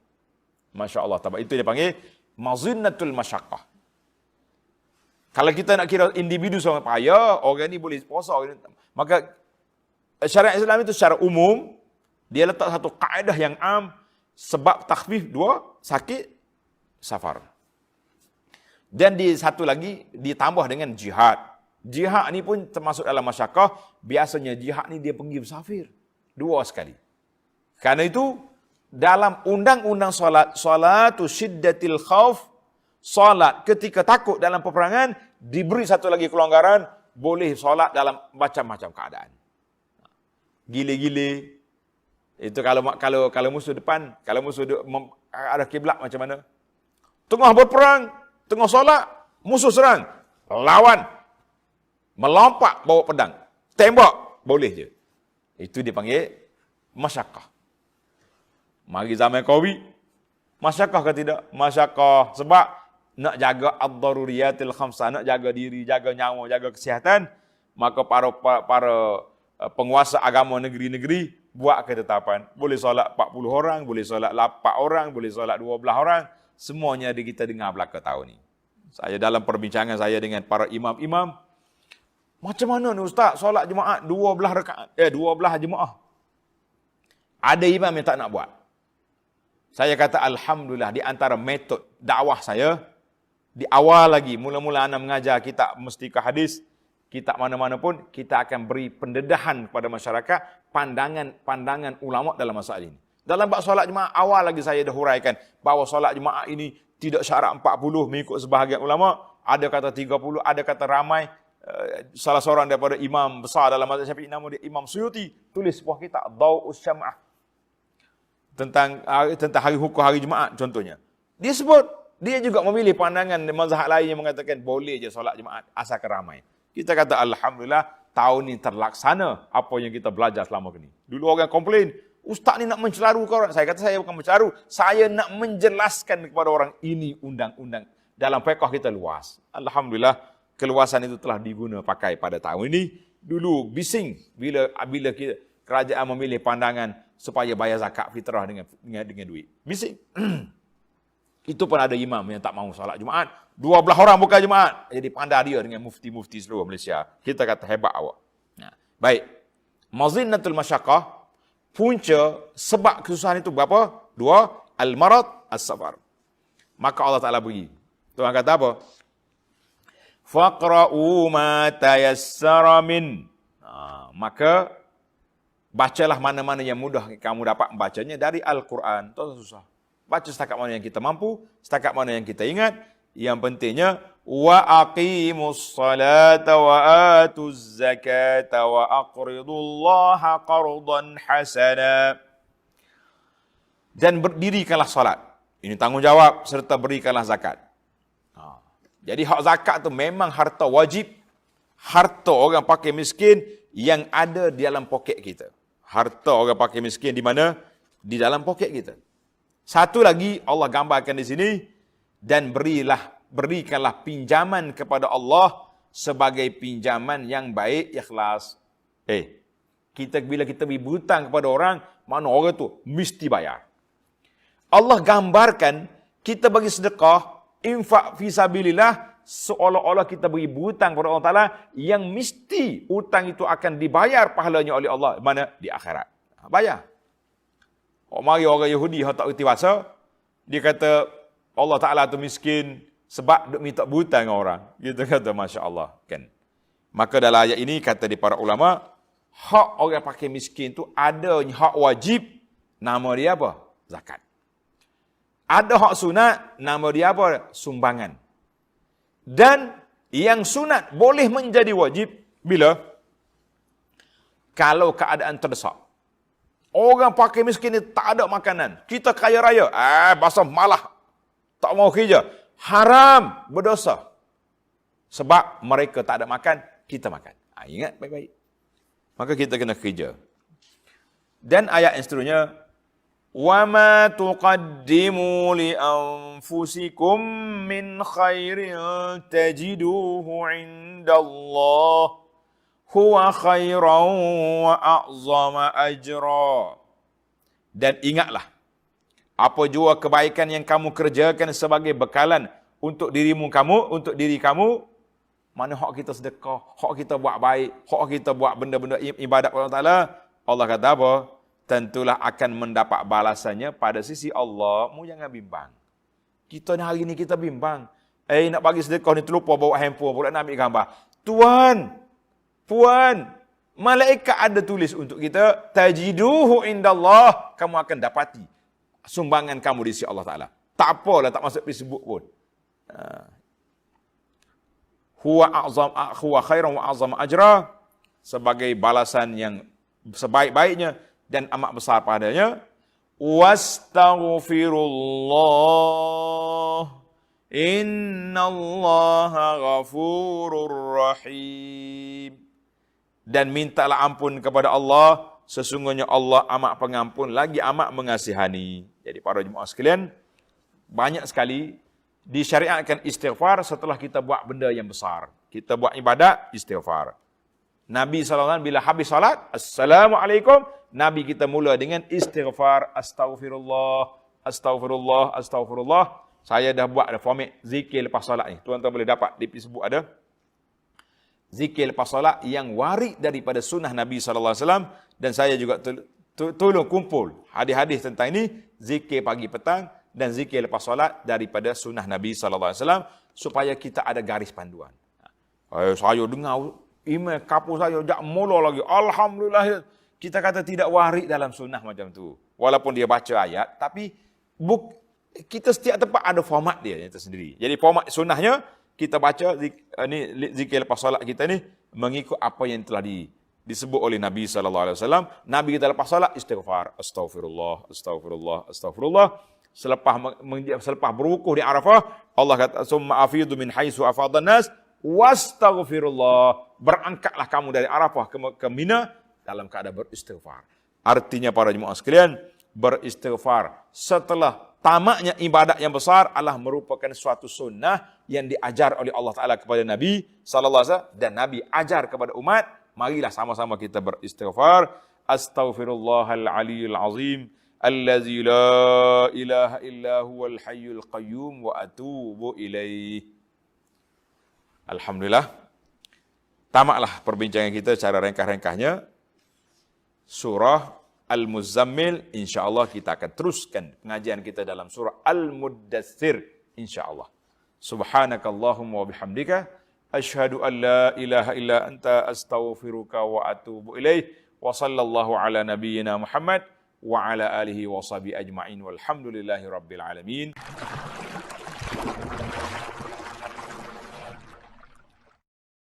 Masya-Allah, itu dia panggil mazinnatul masyaqqah. Kalau kita nak kira individu seorang payah, orang ni boleh puasa, maka syariat Islam itu secara umum dia letak satu kaedah yang am, sebab takhfif, dua sakit, safar. Dan di satu lagi ditambah dengan jihad. Jihad ni pun termasuk dalam masyaqqah. Biasanya jihad ni dia pergi bersafir dua sekali. Karena itu dalam undang-undang solat, solatu syiddatil khauf, solat ketika takut dalam peperangan, diberi satu lagi kelonggaran, boleh solat dalam macam-macam keadaan. Gile-gile, itu kalau musuh depan, kalau musuh ada kiblat macam mana? Tengah berperang, tengah solat, musuh serang, lawan, melompat bawa pedang, tembak, boleh je. Itu dipanggil masyaqqah. Mari zaman Covid, masyaqqah ke tidak? Masyaqqah, sebab nak jaga ad-daruriyatil khamsah, nak jaga diri, jaga nyawa, jaga kesihatan, maka para penguasa agama negeri-negeri buat ketetapan. Boleh solat 40 orang, boleh solat 8 orang, boleh solat 12 orang. Semuanya kita dengar belaka tahun ni. Saya dalam perbincangan saya dengan para imam-imam, macam mana ni ustaz solat jemaah 12 rakaat, 12 jemaah. Ada imam yang tak nak buat. Saya kata alhamdulillah, di antara metod dakwah saya, di awal lagi, mula-mula ana mengajar kitab Mustika Hadis, kitab mana-mana pun, kita akan beri pendedahan kepada masyarakat, pandangan ulama dalam masalah ini. Dalam bab solat jemaah, awal lagi saya dah huraikan, bahawa solat jemaah ini tidak syarat 40, mengikut sebahagian ulama, ada kata 30, ada kata ramai. Salah seorang daripada imam besar dalam mazhab Syafi'i, nama dia Imam Suyuti, tulis sebuah kitab, Daw'us Syam'ah, tentang hari hukum hari Jumaat contohnya. Dia sebut, dia juga memilih pandangan mazhab lain yang mengatakan boleh je solat Jumaat asalkan ramai. Kita kata alhamdulillah tahun ni terlaksana apa yang kita belajar selama ini. Dulu orang komplain, ustaz ni nak mencelaru ke orang. Saya kata saya bukan mencelaru, saya nak menjelaskan kepada orang ini undang-undang. Dalam fiqh kita luas. Alhamdulillah keluasan itu telah diguna pakai pada tahun ini. Dulu bising bila kita kerajaan memilih pandangan supaya bayar zakat fitrah dengan duit. Bising. Itu pun ada imam yang tak mahu solat Jumaat. 12 orang bukan Jumaat. Jadi pandai dia dengan mufti-mufti seluruh Malaysia. Kita kata hebat awak. Nah, baik. Mazinnatul masyaqqah, punca sebab kesusahan itu berapa? 2, al-marad, as-safar. Maka Allah Ta'ala beri. Tuhan kata apa? Faqra'u ma tayassara min. Maka bacalah mana-mana yang mudah kamu dapat membacanya dari Al-Quran. Tak susah. Baca setakat mana yang kita mampu, setakat mana yang kita ingat. Yang pentingnya, wa aqimus salata wa atuz zakata wa aqridullaha qardan hasana. Dan berdirikanlah salat. Ini tanggungjawab serta berikanlah zakat. Jadi hak zakat tu memang harta wajib, harta orang pakai miskin yang ada di dalam poket kita. Harta orang pakai miskin di mana? Di dalam poket kita. Satu lagi Allah gambarkan di sini, dan berikanlah pinjaman kepada Allah sebagai pinjaman yang baik, ikhlas. Bila kita beri hutang kepada orang, mana orang tu mesti bayar. Allah gambarkan kita bagi sedekah, infak fisabilillah, seolah-olah kita beri hutang kepada Allah Ta'ala yang mesti hutang itu akan dibayar pahalanya oleh Allah. Mana? Di akhirat. Bayar. Mari orang Yahudi yang tak reti bahasa, dia kata Allah Ta'ala tu miskin sebab duk minta hutang dengan orang. Kita kata Masya Allah. Kan? Maka dalam ayat ini kata di para ulama, hak orang pakai miskin tu ada hak wajib, nama dia apa? Zakat. Ada hak sunat, nama dia apa? Sumbangan. Dan yang sunat boleh menjadi wajib bila? Kalau keadaan terdesak. Orang pakai miskin ni tak ada makanan. Kita kaya raya. Basah malah. Tak mau kerja. Haram, berdosa. Sebab mereka tak ada makan, kita makan. Ingat baik-baik. Maka kita kena kerja. Dan ayat yang seterusnya, وَمَا تُقَدِّمُوا لِأَنفُسِكُم مِّنْ خَيْرٍ تَجِدُوهُ عِندَ اللَّهِ هُوَ خَيْرًا وَأَعْظَمَ أَجْرًا. Dan ingatlah, apa jua kebaikan yang kamu kerjakan sebagai bekalan untuk diri kamu, mana hak kita sedekah, hak kita buat baik, hak kita buat benda-benda ibadat kepada Allah Ta'ala, Allah kata apa? Tentulah akan mendapat balasannya pada sisi Allah. Mu jangan bimbang. Kita ni hari ni kita bimbang. Nak bagi sedekah ni terlupa bawa handphone, pula nak ambil gambar. Puan, malaikat ada tulis untuk kita, tajiduhu indallah, kamu akan dapati sumbangan kamu di sisi Allah Ta'ala. Tak apalah, tak masuk Facebook pun. Huwa khairan wa a'zam ajra, sebagai balasan yang sebaik-baiknya dan amat besar padanya. Wastaghfirullah, innallaha ghafurur rahim. Dan mintalah ampun kepada Allah, sesungguhnya Allah amat pengampun lagi amat mengasihani. Jadi para jemaah sekalian, banyak sekali disyariatkan istighfar setelah kita buat benda yang besar. Kita buat ibadat, istighfar. Nabi SAW bila habis salat, Assalamualaikum, Nabi kita mula dengan istighfar, astaghfirullah, astaghfirullah, astaghfirullah. Saya dah buat ada format zikir lepas salat ni. Tuan-tuan boleh dapat di Facebook ada. Zikir lepas salat yang warid daripada sunnah Nabi SAW. Dan saya juga tolong kumpul hadis-hadis tentang ini, zikir pagi petang dan zikir lepas salat daripada sunnah Nabi SAW, supaya kita ada garis panduan. Saya dengar email kapur saya jak mula lagi. Alhamdulillah. Kita kata tidak warid dalam sunnah macam tu. Walaupun dia baca ayat, tapi kita setiap tempat ada format dia tersendiri. Jadi format sunnahnya, kita baca zikir lepas salat kita ni mengikut apa yang telah disebut oleh Nabi SAW. Nabi kita lepas salat istighfar, astaghfirullah, astaghfirullah, astaghfirullah. Selepas berwukuf di Arafah, Allah kata, summa afidu min haitsu afadan nas wastaghfirullah. Berangkatlah kamu dari Arafah ke Mina dalam keadaan beristighfar. Artinya para jemaah sekalian, beristighfar setelah tamatnya ibadat yang besar adalah merupakan suatu sunnah yang diajar oleh Allah Ta'ala kepada Nabi SAW, dan Nabi ajar kepada umat. Marilah sama-sama kita beristighfar. Astaghfirullahal aliyul azim, allazi la ilaha illa huwal hayyul qayyum wa atubu ilaih. Alhamdulillah. Tamatlah perbincangan kita secara ringkas-ringkasnya. Surah Al-Muzammil, insya-Allah kita akan teruskan pengajian kita dalam surah Al-Muddathir, insya-Allah. Subhanakallahumma wa bihamdika, asyhadu an la ilaha illa anta, astaghfiruka wa atubu ilaih. Wa sallallahu ala nabiyyina Muhammad wa ala alihi wa sahbihi ajma'in, walhamdulillahi rabbil alamin.